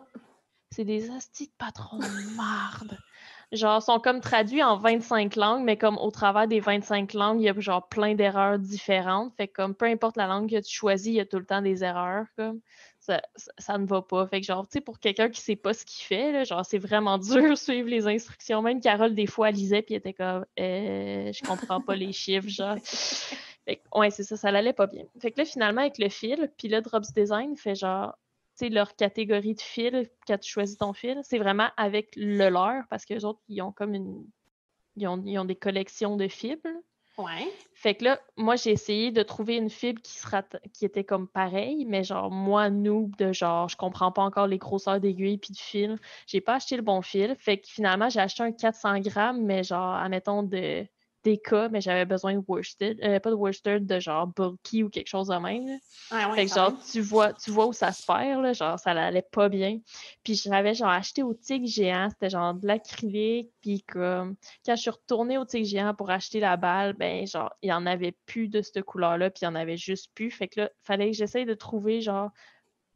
C'est des astis de patrons de marde. Genre, sont comme traduits en 25 langues, mais comme au travers des 25 langues, il y a genre plein d'erreurs différentes. Fait que comme peu importe la langue que tu choisis, il y a tout le temps des erreurs, comme. Ça ne va pas. Fait que genre, tu sais, pour quelqu'un qui sait pas ce qu'il fait, là, genre, c'est vraiment dur de suivre les instructions. Même Carole, des fois, elle lisait, puis elle était comme, je comprends pas les chiffres, genre. Fait que, ouais, c'est ça, ça l'allait pas bien. Fait que là, finalement, avec le fil, puis là, Drops Design fait genre, tu sais, leur catégorie de fil, quand tu choisis ton fil, c'est vraiment avec le leur, parce que les autres, ils ont comme ils ont des collections de fibres. Ouais. Fait que là, moi, j'ai essayé de trouver une fibre qui était comme pareille, mais genre, moi, noob, de genre, je comprends pas encore les grosseurs d'aiguilles puis de fil. J'ai pas acheté le bon fil. Fait que finalement, j'ai acheté un 400 grammes, mais genre, admettons, d'Eka, mais j'avais besoin de worsted, pas de worsted, de genre bulky ou quelque chose de même, là. Ouais, ouais, Fait que quand genre, même. tu vois où ça se perd, là, genre, ça allait pas bien. Puis j'avais genre acheté au Tigre géant, c'était genre de l'acrylique, puis comme quand je suis retournée au Tigre géant pour acheter la balle, ben genre, il y en avait plus de cette couleur-là, puis il y en avait juste plus. Fait que là, fallait que j'essaye de trouver genre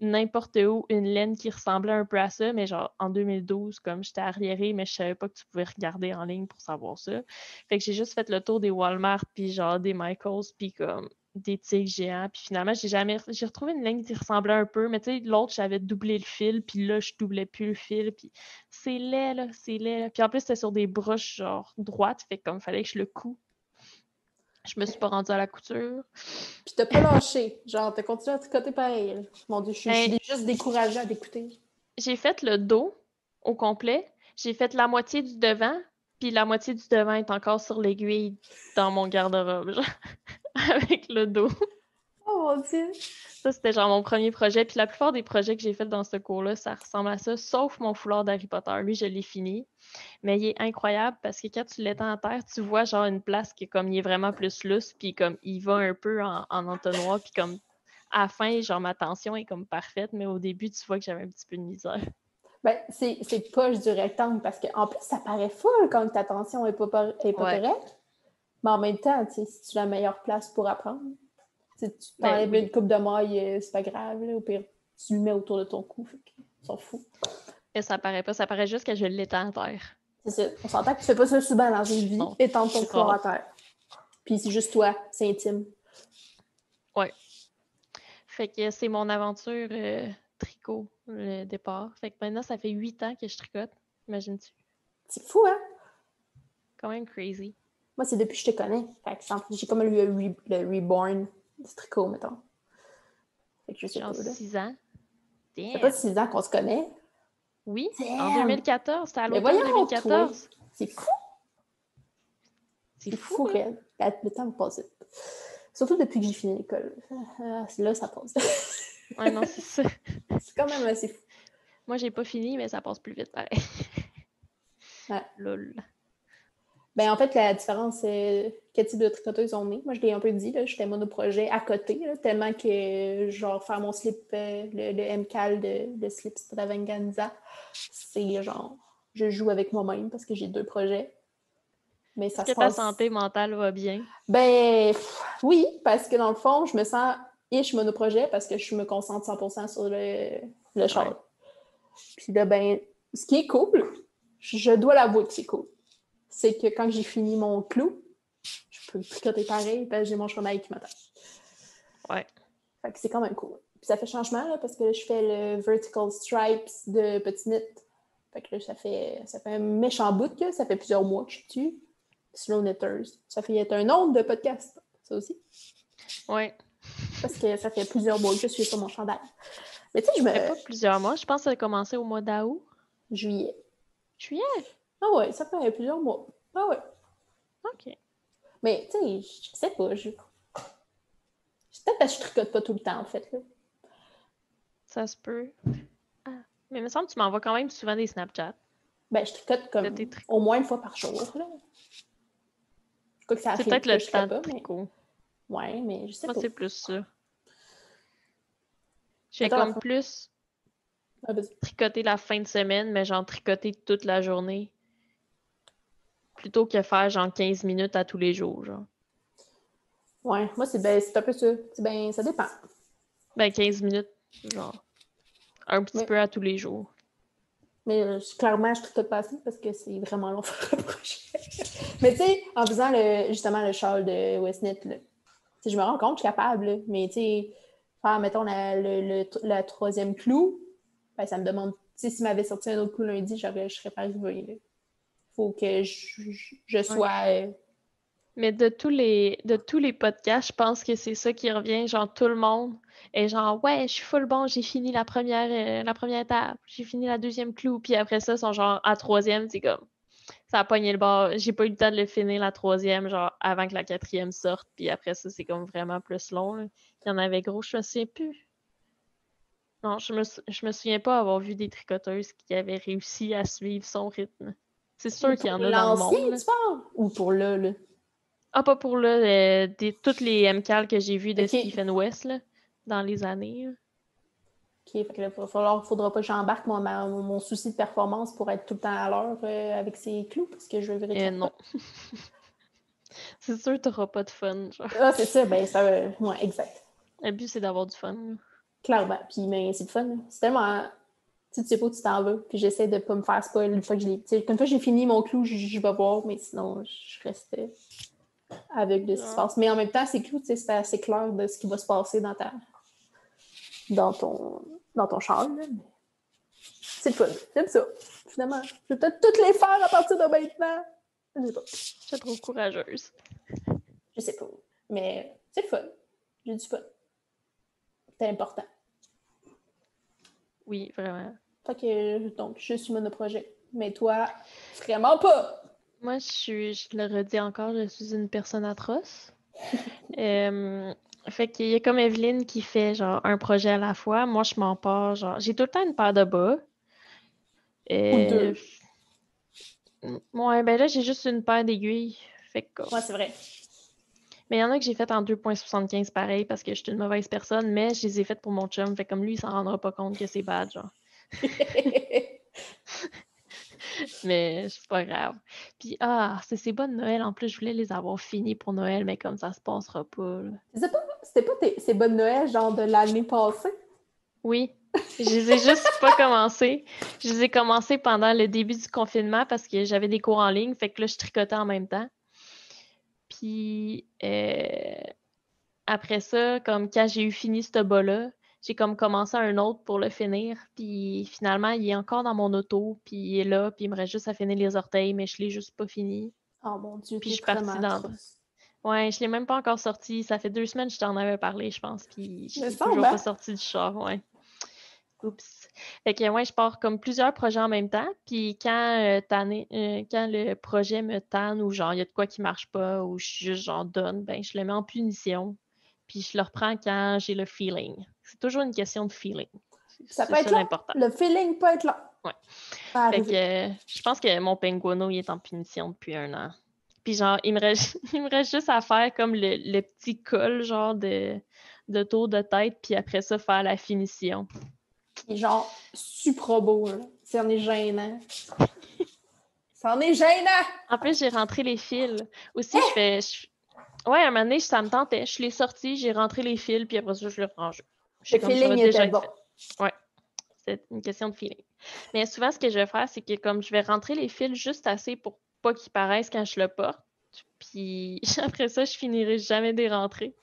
n'importe où une laine qui ressemblait un peu à ça, mais genre en 2012, comme j'étais arriérée, mais je savais pas que tu pouvais regarder en ligne pour savoir ça. Fait que j'ai juste fait le tour des Walmart, puis genre des Michaels, puis comme des tigres géants, puis finalement, j'ai retrouvé une laine qui ressemblait un peu, mais tu sais, l'autre, j'avais doublé le fil, puis là, je doublais plus le fil, puis c'est laid, là, c'est laid, là. Puis en plus, c'était sur des broches, genre, droites, fait que comme fallait que je le coud. Je me suis pas rendue à la couture. Puis t'as pas lâché. Genre, t'as continué à tricoter pareil. Là. Mon Dieu, je suis juste découragée à d'écouter. J'ai fait le dos au complet. J'ai fait la moitié du devant, puis la moitié du devant est encore sur l'aiguille dans mon garde-robe, genre, avec le dos. Oh mon Dieu! Ça, c'était genre mon premier projet. Puis la plupart des projets que j'ai faits dans ce cours-là, ça ressemble à ça, sauf mon foulard d'Harry Potter. Lui, je l'ai fini. Mais il est incroyable parce que quand tu l'étends à terre, tu vois genre une place qui est comme, il est vraiment plus lousse, puis comme, il va un peu en entonnoir, puis comme, à la fin, genre, ma tension est comme parfaite, mais au début, tu vois que j'avais un petit peu de misère. Ben, c'est poche du rectangle parce qu'en plus, ça paraît full quand ta tension est pas Ouais. correcte. Mais en même temps, si tu as la meilleure place pour apprendre, si tu t'enlèves oui. une coupe de maille, c'est pas grave. Là, au pire, tu le mets autour de ton cou. Fait que, on s'en fout. Et ça paraît pas, ça paraît juste que je l'étends à terre. C'est ça. On s'entend que tu fais pas ça souvent dans une vie, étendre ton foulard à terre. Puis c'est juste toi, c'est intime. Ouais. Fait que c'est mon aventure tricot, le départ. Fait que maintenant, ça fait 8 ans que je tricote. Imagines-tu? C'est fou, hein? Quand même crazy. Moi, c'est depuis que je te connais. Fait que j'ai comme le reborn du tricot, mettons. Fait que je sais Genre pas, là. 6 ans. Ça fait pas Damn! 6 ans qu'on se connaît. Oui, en Damn! 2014. C'était à Mais l'automne voyons, toi! 2014. C'est fou! C'est C'est fou, fou, là. réel. Le temps passe vite. Surtout depuis que j'ai fini l'école. Là, ça passe. Ouais, non, c'est ça. C'est quand même assez fou. Moi, j'ai pas fini, mais ça passe plus vite, pareil. Ouais. Lol. Ben, en fait, la différence, c'est quel type de tricoteuse on est. Moi, je l'ai un peu dit, là, j'étais monoprojet à côté, là, tellement que, genre, faire mon slip, le MCAL de slip Stravaganza, c'est genre, je joue avec moi-même parce que j'ai 2 projets. Mais ça Est-ce se que ta passe. santé mentale va bien? Ben, oui, parce que dans le fond, je me sens monoprojet parce que je me concentre 100% sur le char. Ouais. Puis là, ben, ce qui est cool, je dois l'avouer que c'est cool, c'est que quand j'ai fini mon clou, je peux tricoter pareil parce que j'ai mon chandail qui m'attend. Ouais. Fait que c'est quand même cool. Puis ça fait changement, là, parce que là, je fais le vertical stripes de Petit Knit. Fait que là, ça fait un méchant bout, là. Ça fait plusieurs mois que je suis dessus. Slow Knitters. Ça fait un nombre de podcasts, ça aussi. Ouais. Parce que ça fait plusieurs mois que je suis sur mon chandail. Mais tu sais, je me... Ça fait pas plusieurs mois. Je pense que ça a commencé au mois d'août. Juillet. Juillet? Ah ouais, ça fait plusieurs mois. Ah ouais. OK. Mais tu sais, je sais pas. C'est peut-être parce que je tricote pas tout le temps, en fait. Là. Ça se peut. Ah. Mais il me semble que tu m'envoies quand même souvent des Snapchats. Ben, je tricote comme au moins une fois par jour. Là. Je crois que ça C'est arrive peut-être que le je temps tricote de pas, mais... tricot. Ouais, mais je sais Moi, pas. c'est plus ça. Je fais Mettons comme plus tricoter la fin de semaine, mais genre tricoter toute la journée. Plutôt que faire genre 15 minutes à tous les jours, genre. Ouais, moi, c'est un peu ça. Ben, ça dépend. Ben, 15 minutes, genre, un petit peu à tous les jours. Mais clairement, je tricote pas assez parce que c'est vraiment long faire un projet. Mais tu sais, en faisant justement le châle de Westnet, je me rends compte que je suis capable. Là. Mais tu sais, faire, mettons, la troisième clou, ben, ça me demande... Tu sais, s'il m'avait sorti un autre clou lundi, je serais pas arrivée. Il faut que je sois... Mais de tous les podcasts, je pense que c'est ça qui revient, genre tout le monde est genre ouais, je suis full bon, j'ai fini la première étape, j'ai fini la deuxième clou, puis après ça, ils sont genre à troisième, c'est comme ça a pogné le bord, j'ai pas eu le temps de le finir la troisième, genre avant que la quatrième sorte, puis après ça, c'est comme vraiment plus long. Là. Il y en avait gros, je me souviens plus. Non, je me souviens pas avoir vu des tricoteuses qui avaient réussi à suivre son rythme. C'est sûr qu'il y en a dans le l'ancien, monde. Là. tu parles? Ou pour là? Ah, pas pour là, toutes les MCAL que j'ai vues de OK. Stephen West là, dans les années. Là. OK, fait que là, faudra pas que j'embarque mon souci de performance pour être tout le temps à l'heure avec ses clous, parce que je veux vérifier. Non. C'est sûr que t'auras pas de fun. Genre. Ah, c'est ça, ben ça, ouais, exact. Le but, c'est d'avoir du fun. Là. Clairement. Puis, mais c'est le fun. Là. C'est tellement... Tu sais pas où tu t'en vas. Puis j'essaie de pas me faire spoil une fois que je l'ai... Tu sais, une fois que j'ai fini mon clou, je vais voir, mais sinon, je restais avec de ce qui se passe. Mais en même temps, c'est clou, tu sais, c'est assez clair de ce qui va se passer dans ton char. Là. C'est le fun. J'aime ça. Finalement, je vais peut-être toutes les faire à partir de maintenant. Je sais pas. Je suis trop courageuse. Je sais pas. Mais c'est le fun. J'ai du fun. C'est important. Oui, vraiment. Fait que, donc, je suis monoprojet. Mais toi, vraiment pas! Moi, je le redis encore, je suis une personne atroce. Fait qu'il y a comme Evelyne qui fait genre un projet à la fois. Moi, je m'en pars, genre, j'ai tout le temps une paire de bas. Ou deux. Ouais, ben là, j'ai juste une paire d'aiguilles. Fait que... Ouais, c'est vrai. Mais il y en a que j'ai fait en 2,75 pareil parce que je suis une mauvaise personne, mais je les ai faites pour mon chum. Fait comme lui, il s'en rendra pas compte que c'est bad, genre. Mais c'est pas grave. Puis, c'est ces bas de Noël. En plus, je voulais les avoir finis pour Noël, mais comme ça se passera pas, là. C'était pas ces bas de Noël, genre de l'année passée? Oui. Je les ai juste pas commencés. Je les ai commencés pendant le début du confinement parce que j'avais des cours en ligne. Fait que là, je tricotais en même temps. Puis, après ça, comme quand j'ai eu fini ce bas-là, j'ai comme commencé un autre pour le finir. Puis finalement, il est encore dans mon auto, puis il est là, puis il me reste juste à finir les orteils, mais je l'ai juste pas fini. Oh mon Dieu, Puis t'es je suis vraiment partie dans... atroce. Ouais, je l'ai même pas encore sorti. Ça fait 2 semaines que je t'en avais parlé, je pense, puis je Me l'ai semble, toujours pas hein? sorti du char, ouais. Oups. Fait que ouais, je pars comme plusieurs projets en même temps, puis quand le projet me tanne ou genre il y a de quoi qui marche pas ou je suis juste genre donne, ben je le mets en punition, puis je le reprends quand j'ai le feeling. C'est toujours une question de feeling. Ça C'est peut être ça long. l'important. Le feeling peut être long. Ouais. Ça Fait arrive. que je pense que mon penguano il est en punition depuis 1 an. Puis genre, il me reste, il me reste juste à faire comme le petit col genre de tour de tête, puis après ça, faire la finition. Il est genre super beau, là. C'en est gênant. C'en est gênant! En plus, j'ai rentré les fils. Aussi, ouais, un moment donné, ça me tentait. Je l'ai sorti, j'ai rentré les fils, puis après ça, je l'ai rangé. Le Comme ça va feeling déjà était être bon. fait. Ouais, c'est une question de feeling. Mais souvent, ce que je vais faire, c'est que comme je vais rentrer les fils juste assez pour pas qu'ils paraissent quand je le porte, puis après ça, je finirai jamais de les rentrer.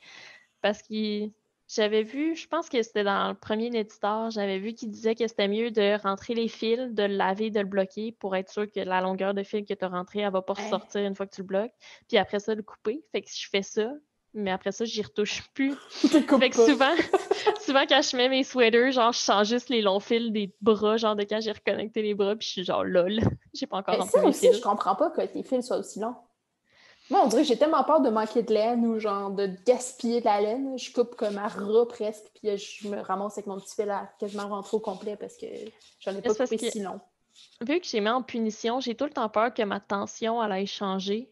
Parce que j'avais vu, je pense que c'était dans le premier Netstar, j'avais vu qu'il disait que c'était mieux de rentrer les fils, de le laver, de le bloquer pour être sûr que la longueur de fil que tu as rentré, elle va pas Hein? ressortir une fois que tu le bloques. Puis après ça, le couper. Fait que je fais ça, mais après ça, j'y retouche plus. Fait que souvent quand je mets mes sweaters, genre, je change juste les longs fils des bras, genre de quand j'ai reconnecté les bras, puis je suis genre lol, j'ai pas encore Mais rentré ça mes aussi, fils. je comprends pas que tes fils soient aussi longs. Moi, on dirait que j'ai tellement peur de manquer de laine ou genre de gaspiller de la laine. Je coupe comme un rat presque, puis je me ramasse avec mon petit fil à quasiment rentrer au complet parce que j'en ai Mais pas c'est parce coupé que si long. vu que j'ai mis en punition, j'ai tout le temps peur que ma tension elle aille changer.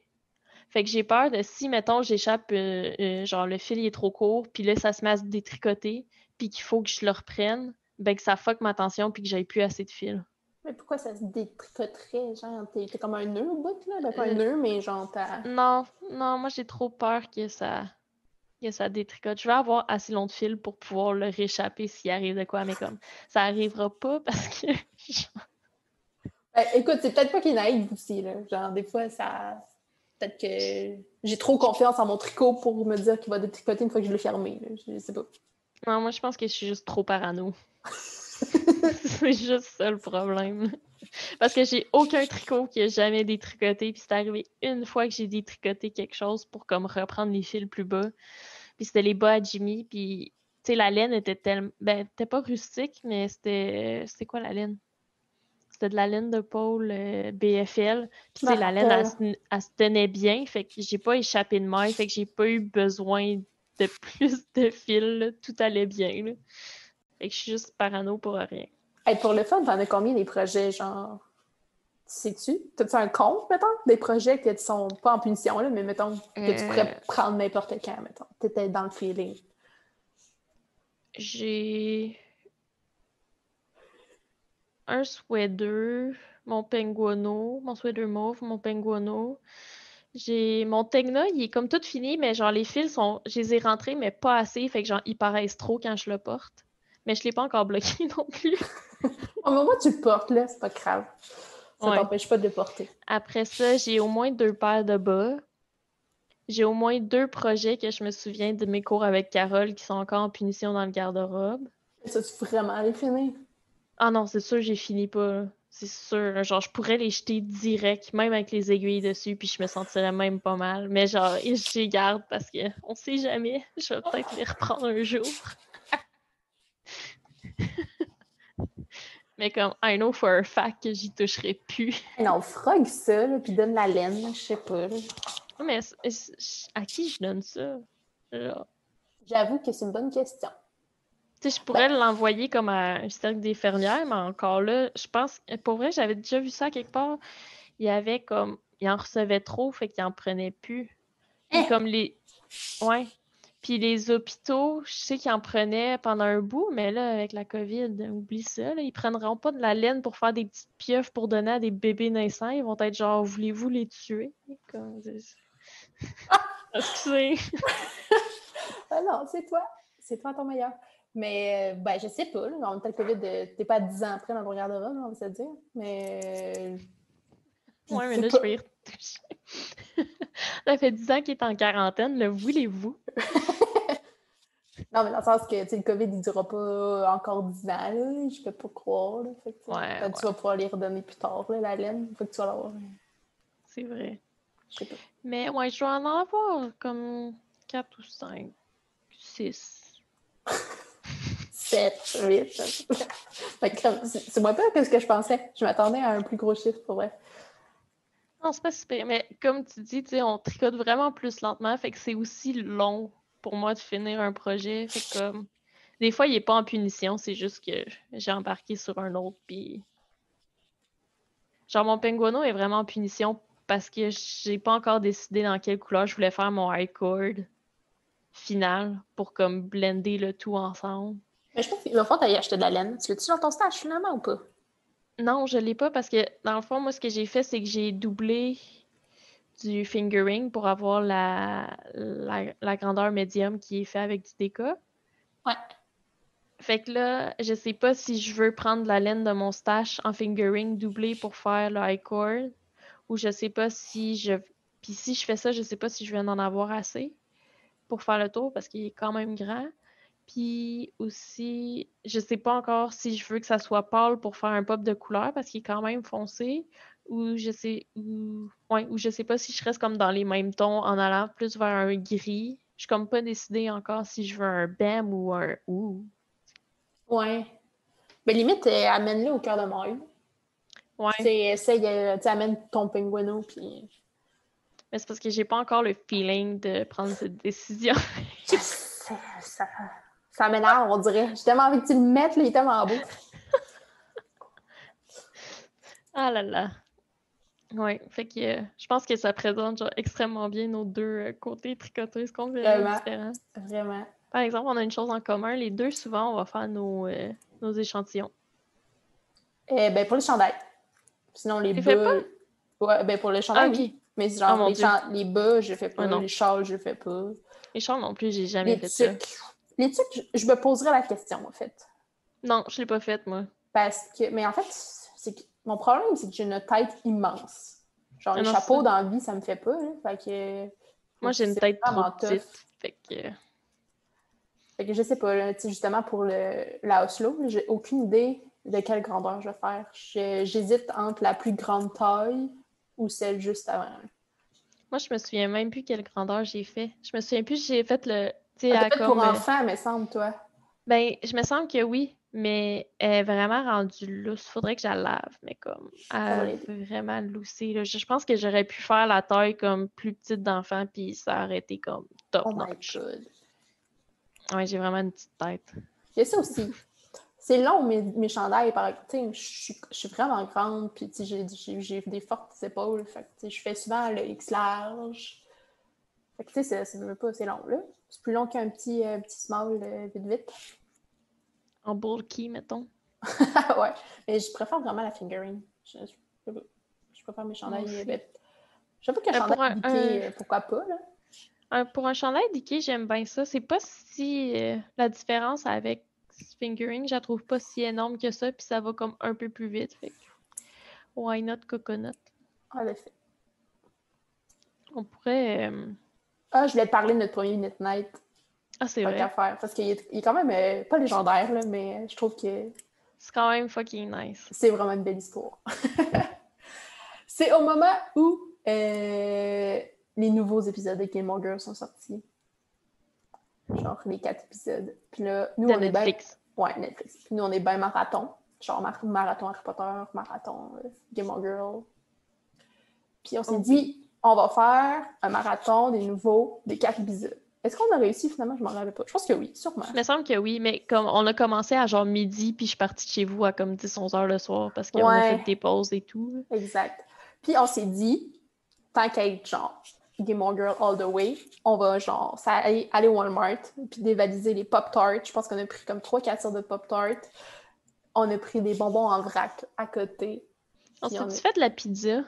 Fait que j'ai peur de si, mettons, j'échappe, genre le fil il est trop court, puis là, ça se met à se détricoter, puis qu'il faut que je le reprenne, ben que ça fuck ma tension, puis que j'aille plus assez de fil. Mais pourquoi ça se détricoterait? Genre, t'es comme un nœud au bout, là? Ben, pas un Euh, nœud, mais genre, t'as... non, non, moi j'ai trop peur que ça détricote. Je vais avoir assez long de fil pour pouvoir le réchapper s'il arrive de quoi, mais comme ça arrivera pas parce que Ben, écoute, c'est peut-être pas qu'il est naïf aussi, là. Genre, des fois, ça... Peut-être que j'ai trop confiance en mon tricot pour me dire qu'il va détricoter une fois que je l'ai fermé, là. Je sais pas. non, moi je pense que je suis juste trop parano. C'est juste ça le problème. Parce que j'ai aucun tricot qui a jamais détricoté. Puis c'est arrivé une fois que j'ai détricoté quelque chose pour comme reprendre les fils plus bas. Puis c'était les bas à Jimmy. Puis tu sais, la laine était tellement. Ben, c'était pas rustique, mais c'était quoi la laine? C'était de la laine de pôle BFL. Puis Je tu me sais, la laine, rappelle. elle se tenait bien. Fait que j'ai pas échappé de maille. Fait que j'ai pas eu besoin de plus de fils. Là. Tout allait bien. Là. Fait que je suis juste parano pour rien. Hey, pour le fun, t'en as combien des projets, genre... Sais-tu? T'as-tu un compte, mettons? Des projets que tu sont pas en punition, là, mais mettons que tu pourrais prendre n'importe quand, mettons. T'étais dans le feeling. J'ai un sweater, mon penguano, mon sweater mauve, mon penguano. J'ai mon Tegna, il est comme tout fini, mais genre les fils sont. Je les ai rentrés, mais pas assez. Fait que genre ils paraissent trop quand je le porte. Mais je l'ai pas encore bloqué non plus. Oh, mais au moins, tu le portes, là, c'est pas grave. Ça t'empêche pas de le porter. Après ça, j'ai au moins 2 paires de bas. J'ai au moins 2 projets que je me souviens de mes cours avec Carole qui sont encore en punition dans le garde-robe. Ça, tu vraiment les finir? Ah non, c'est sûr, j'ai fini pas. C'est sûr. Genre, je pourrais les jeter direct, même avec les aiguilles dessus, puis je me sentirais même pas mal. Mais genre, je les garde parce que on sait jamais. Je vais peut-être les reprendre un jour. Mais comme, I know for a fact que j'y toucherai plus. Non, frog ça, là, puis donne la laine, je sais pas. Là. Mais à qui je donne ça? Genre, J'avoue que c'est une bonne question. tu sais, je pourrais l'envoyer comme à un cercle des fermières, mais encore là, je pense, pour vrai, j'avais déjà vu ça quelque part. Il y avait comme, il en recevait trop, fait qu'il en prenait plus. Puis comme ouais. Puis les hôpitaux, je sais qu'ils en prenaient pendant un bout, mais là, avec la COVID, oublie ça, là, ils prendront pas de la laine pour faire des petites pieuvres pour donner à des bébés naissants. Ils vont être genre, voulez-vous les tuer? Comme... Excusez. Ah non, c'est toi. C'est toi ton meilleur. Mais, ben, je sais pas. Là, en même temps, le COVID, t'es pas 10 ans après dans ton garde-robe, on va se le dire. Mais. Ouais, mais là, je vais y retoucher. Ça fait 10 ans qu'il est en quarantaine, le voulez-vous? Non, mais dans le sens que le COVID, il durera pas encore 10 ans, là. Je peux pas croire. Là. Fait que, tu vas pouvoir les redonner plus tard, là, la laine. Faut que tu vas l'avoir. C'est vrai. Je sais pas. Mais ouais, je dois en avoir comme 4 ou 5, 6. 7, 8. C'est moins pire que ce que je pensais. Je m'attendais à un plus gros chiffre, pour vrai. Non, c'est pas super. Mais comme tu dis, on tricote vraiment plus lentement, fait que c'est aussi long pour moi de finir un projet. Fait que comme des fois, il est pas en punition, c'est juste que j'ai embarqué sur un autre, puis genre mon penguino est vraiment en punition parce que j'ai pas encore décidé dans quelle couleur je voulais faire mon high cord final pour comme blender le tout ensemble. Mais je pense qu'il va falloir t'aller acheter de la laine. Tu l'as-tu dans ton stage finalement ou pas? Non, je l'ai pas parce que dans le fond, moi, ce que j'ai fait, c'est que j'ai doublé du fingering pour avoir la grandeur médium qui est fait avec du déca. Ouais. Fait que là, je sais pas si je veux prendre la laine de mon stash en fingering doublé pour faire le high cord ou je sais pas si je... Puis si je fais ça, je sais pas si je vais en avoir assez pour faire le tour parce qu'il est quand même grand. Puis aussi, je sais pas encore si je veux que ça soit pâle pour faire un pop de couleur parce qu'il est quand même foncé ou je sais pas si je reste comme dans les mêmes tons en allant plus vers un gris. Je suis comme pas décidée encore si je veux un BAM ou un OU. Ouais. Mais limite, amène-le au cœur de maille. Ouais. Essaye, amène ton penguino, puis... Mais c'est parce que j'ai pas encore le feeling de prendre cette décision. Ça m'énerve, on dirait. J'ai tellement envie que tu le mettes, là, il est tellement beau. Ah là là. Ouais, fait que je pense que ça présente genre extrêmement bien nos deux côtés tricoteuses complètement différents. Vraiment. Par exemple, on a une chose en commun, les deux, souvent, on va faire nos échantillons. Ben, pour les chandails. Sinon, les Tu fais pas? bas... Ouais, ben, pour les chandails, Ok. oui. Mais genre, les bas, je fais pas. non. Les châles, je fais pas. Les châles non plus, j'ai jamais fait ça. Les tucs, je me poserais la question, en fait. Non, je l'ai pas faite, moi. Parce que... Mais en fait, mon problème, c'est que j'ai une tête immense. Genre, les non, chapeaux dans la vie, ça me fait pas, là. Fait que... Moi, j'ai une tête trop petite. Fait que je sais pas, là, justement, pour la Oslo, j'ai aucune idée de quelle grandeur je vais faire. J'hésite entre la plus grande taille ou celle juste avant. Moi, je me souviens même plus quelle grandeur j'ai fait. Je me souviens plus si j'ai fait le... T'as fait pour enfant, me semble, toi. Ben, je me semble que oui, mais elle est vraiment rendue lousse. Faudrait que je la lave, mais comme, elle est vraiment loussée. Là. Je pense que j'aurais pu faire la taille comme plus petite d'enfant, puis ça aurait été comme top notch. Oh my god. Ouais, j'ai vraiment une petite tête. Il y a ça aussi. C'est long, mes chandails. Je suis vraiment grande, puis j'ai des fortes épaules. Fait que, je fais souvent le X large. Fait que, ça veut pas, c'est long, là. C'est plus long qu'un petit small, vite. En bulky, mettons. Ouais, mais je préfère vraiment la fingering. Je préfère mes chandails. J'avoue que chandail indiqué, pourquoi pas, là. Pour un chandail indiqué, j'aime bien ça. C'est pas si la différence avec fingering, je la trouve pas si énorme que ça, puis ça va comme un peu plus vite. Fait que why not coconut? En effet. On pourrait... je voulais te parler de notre premier Knit Night. Ah, c'est Pas vrai. qu'à faire, parce qu'il est quand même pas légendaire, là, mais je trouve que... C'est quand même fucking nice. C'est vraiment une belle histoire. C'est au moment où les nouveaux épisodes de Gilmore Girls sont sortis. Genre les 4 épisodes. Puis là, nous, de on Netflix. est bien... Ouais, Netflix. Puis nous, on est bien marathon. Genre marathon Harry Potter, marathon Gilmore Girls. Puis on s'est dit, on va faire un marathon des 4 épisodes. Est-ce qu'on a réussi finalement? Je m'en rappelle pas. Je pense que oui, sûrement. Il me semble que oui, mais comme on a commencé à genre midi, puis je suis partie de chez vous à comme 10-11 heures le soir parce qu'on a fait des pauses et tout. Exact. Puis on s'est dit, tant qu'à être genre Gilmore Girl all the way, on va genre aller au Walmart puis dévaliser les Pop-Tarts. Je pense qu'on a pris comme 3-4 sortes de Pop-Tarts. On a pris des bonbons en vrac à côté. On s'est-tu fait de la pizza?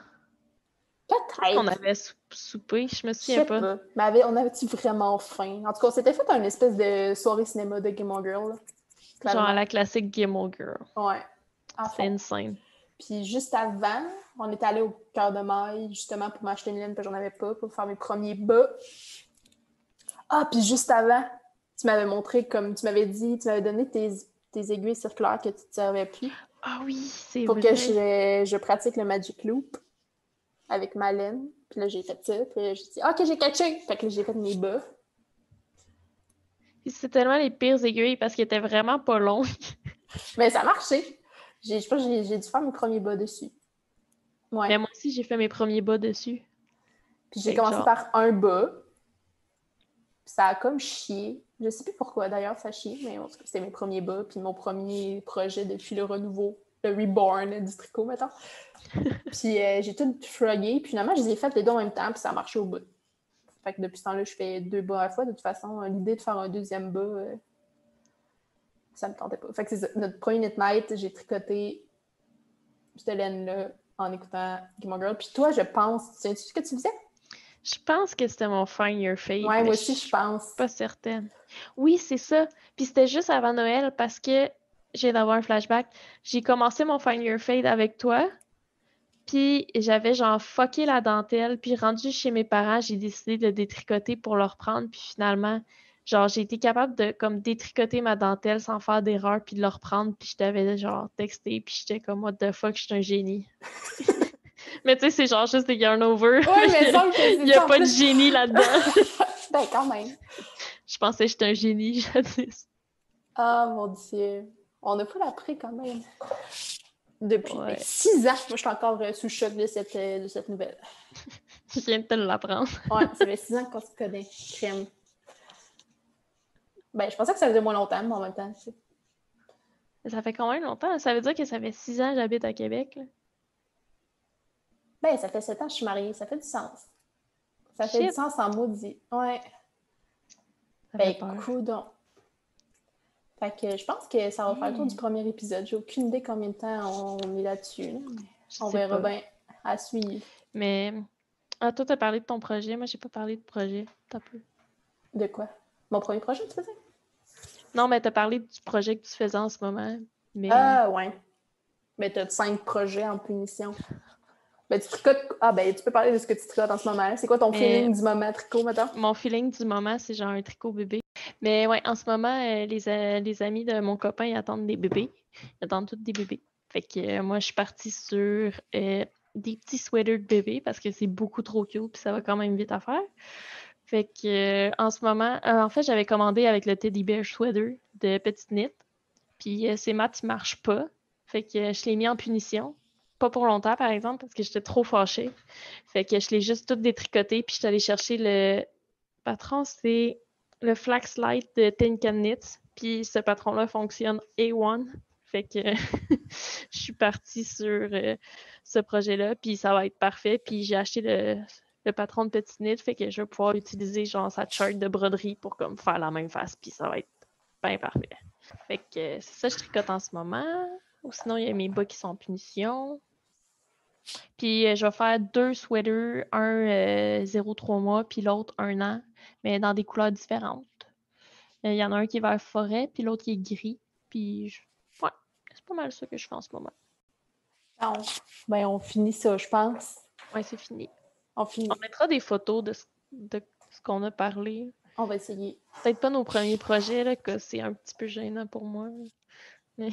Peut-être. On avait soupé, je me souviens pas. Mais on avait-tu vraiment faim? En tout cas, on s'était fait une espèce de soirée cinéma de Gilmore Girl. Genre la classique Gilmore Girl. Ouais. C'est insane. Puis juste avant, on est allé au Cœur de Maille, justement, pour m'acheter une laine, parce que j'en avais pas, pour faire mes premiers bas. Ah, puis juste avant, tu m'avais montré, comme tu m'avais dit, tu m'avais donné tes aiguilles circulaires que tu ne te servais plus. Ah oui, c'est pour vrai. Pour que je pratique le Magic Loop avec ma laine. Puis là, j'ai fait ça. Puis là, j'ai dit, OK, j'ai catché. Fait que là, j'ai fait mes bas. C'est tellement les pires aiguilles parce qu'ils étaient vraiment pas longs. Mais ça a marché. Je pense que j'ai dû faire mes premiers bas dessus. Ouais. Mais moi aussi, j'ai fait mes premiers bas dessus. Puis j'ai commencé par un bas. Puis ça a comme chié. Je sais plus pourquoi d'ailleurs ça chie, mais en tout cas, c'était mes premiers bas. Puis mon premier projet depuis le renouveau, le reborn du tricot, mettons. Puis j'ai tout shrugué. Puis finalement, je les ai fait les deux en même temps. Puis ça a marché au bout. Fait que depuis ce temps-là, je fais 2 bas à la fois. De toute façon, l'idée de faire un deuxième bas, ça me tentait pas. Fait que c'est ça. Notre premier Knit Night, j'ai tricoté cette laine-là en écoutant Gilmore Girl. Puis toi, je pense, tu sais ce que tu faisais? Je pense que c'était mon Find Your Fate. Ouais, moi aussi, je pense. Pas certaine. Oui, c'est ça. Puis c'était juste avant Noël parce que j'ai d'avoir un flashback. J'ai commencé mon Find Your Fate avec toi. Puis j'avais genre fucké la dentelle. Puis rendu chez mes parents, j'ai décidé de détricoter pour le reprendre. Puis finalement, genre j'ai été capable de comme détricoter ma dentelle sans faire d'erreur puis de le reprendre. Puis je t'avais genre texté. Puis j'étais comme what the fuck, je suis un génie. Mais tu sais, c'est genre juste des yarn over. Oui, mais ça, il n'y a pas de génie là-dedans. Ben, quand même. Je pensais que j'étais un génie, jadis. Ah, mon Dieu. On a pas l'appris quand même. Depuis 6 ans, moi, je suis encore sous le choc de cette nouvelle. Je viens de te l'apprendre. Ouais, ça fait 6 ans qu'on se connaît. Crème. Ben, je pensais que ça faisait moins longtemps, mais en même temps, tu sais. Ça fait quand même longtemps. Ça veut dire que ça fait 6 ans que j'habite à Québec, là. Ben, ça fait 7 ans que je suis mariée. Ça fait du sens. Ça fait du sens en maudit. Ouais. Ben, coudonc. Fait que je pense que ça va faire le tour du premier épisode. J'ai aucune idée combien de temps on est là-dessus. Là. On verra bien à suivre. Mais toi, t'as parlé de ton projet. Moi, j'ai pas parlé de projet. T'as peu. De quoi? Mon premier projet, tu faisais? Non, mais t'as parlé du projet que tu faisais en ce moment. Mais... Ah, ouais. Mais t'as 5 projets en punition. Ben, tu tricotes... Ah, ben, tu peux parler de ce que tu tricotes en ce moment. C'est quoi ton feeling du moment tricot, maintenant? Mon feeling du moment, c'est genre un tricot bébé. Mais ouais, en ce moment, les amis de mon copain, ils attendent des bébés. Ils attendent tous des bébés. Fait que moi, je suis partie sur des petits sweaters de bébé parce que c'est beaucoup trop cute puis ça va quand même vite à faire. Fait que en ce moment, en fait, j'avais commandé avec le Teddy Bear Sweater de Petite Knit. Puis ces maths, ils marchent pas. Fait que je l'ai mis en punition. Pas pour longtemps, par exemple, parce que j'étais trop fâchée. Fait que je l'ai juste tout détricoté puis je suis allée chercher le patron, c'est le Flax Light de Tin Can Knits. Puis ce patron-là fonctionne A1. Fait que je suis partie sur ce projet-là. Puis ça va être parfait. Puis j'ai acheté le patron de Petit Knit. Fait que je vais pouvoir utiliser genre sa charte de broderie pour comme faire la même face. Puis ça va être bien parfait. Fait que c'est ça que je tricote en ce moment. Ou sinon, il y a mes bas qui sont en punition. Puis je vais faire 2 sweaters, un 0,3 mois, puis l'autre 1 an, mais dans des couleurs différentes. Il y en a un qui est vert forêt, puis l'autre qui est gris. Puis, ouais, c'est pas mal ça que je fais en ce moment. On finit ça, je pense. Ouais, c'est fini. On finit. On mettra des photos de ce qu'on a parlé. On va essayer. Peut-être pas nos premiers projets, là, que c'est un petit peu gênant pour moi. Mais...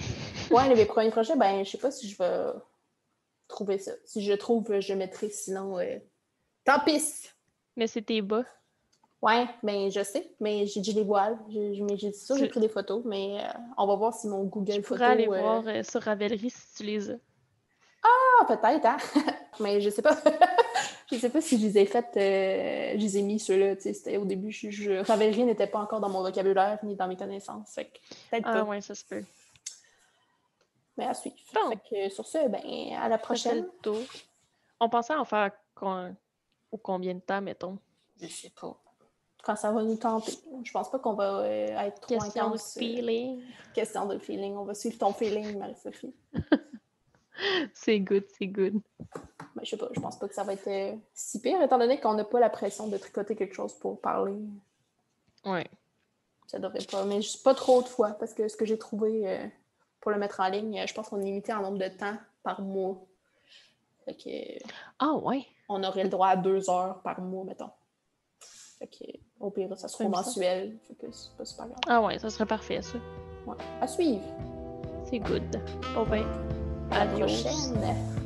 ouais, mes premiers projets, je sais pas si je vais trouver ça. Si je trouve, je mettrai, sinon, tant pis! Mais c'est tes bas. Ouais, je sais, mais j'ai dit les voiles. J'ai sûr j'ai pris des photos, mais on va voir si mon Google Photos... Tu pourrais aller voir sur Ravelry si tu les as. Ah, peut-être, hein? mais je sais pas. Je sais pas si je les ai faites, je les ai mis ceux-là, tu sais, c'était au début, Ravelry n'était pas encore dans mon vocabulaire ni dans mes connaissances, fait que peut-être pas. Ah ouais, ça se peut. Mais à suivre. Bon. Fait que sur ce, à la prochaine. On pensait en faire au combien de temps, mettons? Je sais pas. Quand ça va nous tenter. Je pense pas qu'on va être trop intense. Question de feeling. Question de feeling. On va suivre ton feeling, Marie-Sophie. C'est good. Je sais pas, je pense pas que ça va être si pire, étant donné qu'on n'a pas la pression de tricoter quelque chose pour parler. Ouais. Ça devrait pas, mais pas trop de fois, parce que ce que j'ai trouvé pour le mettre en ligne, je pense qu'on est limité en nombre de temps par mois. Fait que... Ah ouais? On aurait le droit à 2 heures par mois, mettons. Fait que, au pire, ça sera mensuel. Fait que c'est pas super grave. Ah ouais, ça serait parfait, ça. Ouais. À suivre. C'est good. Bon ben, à la prochaine.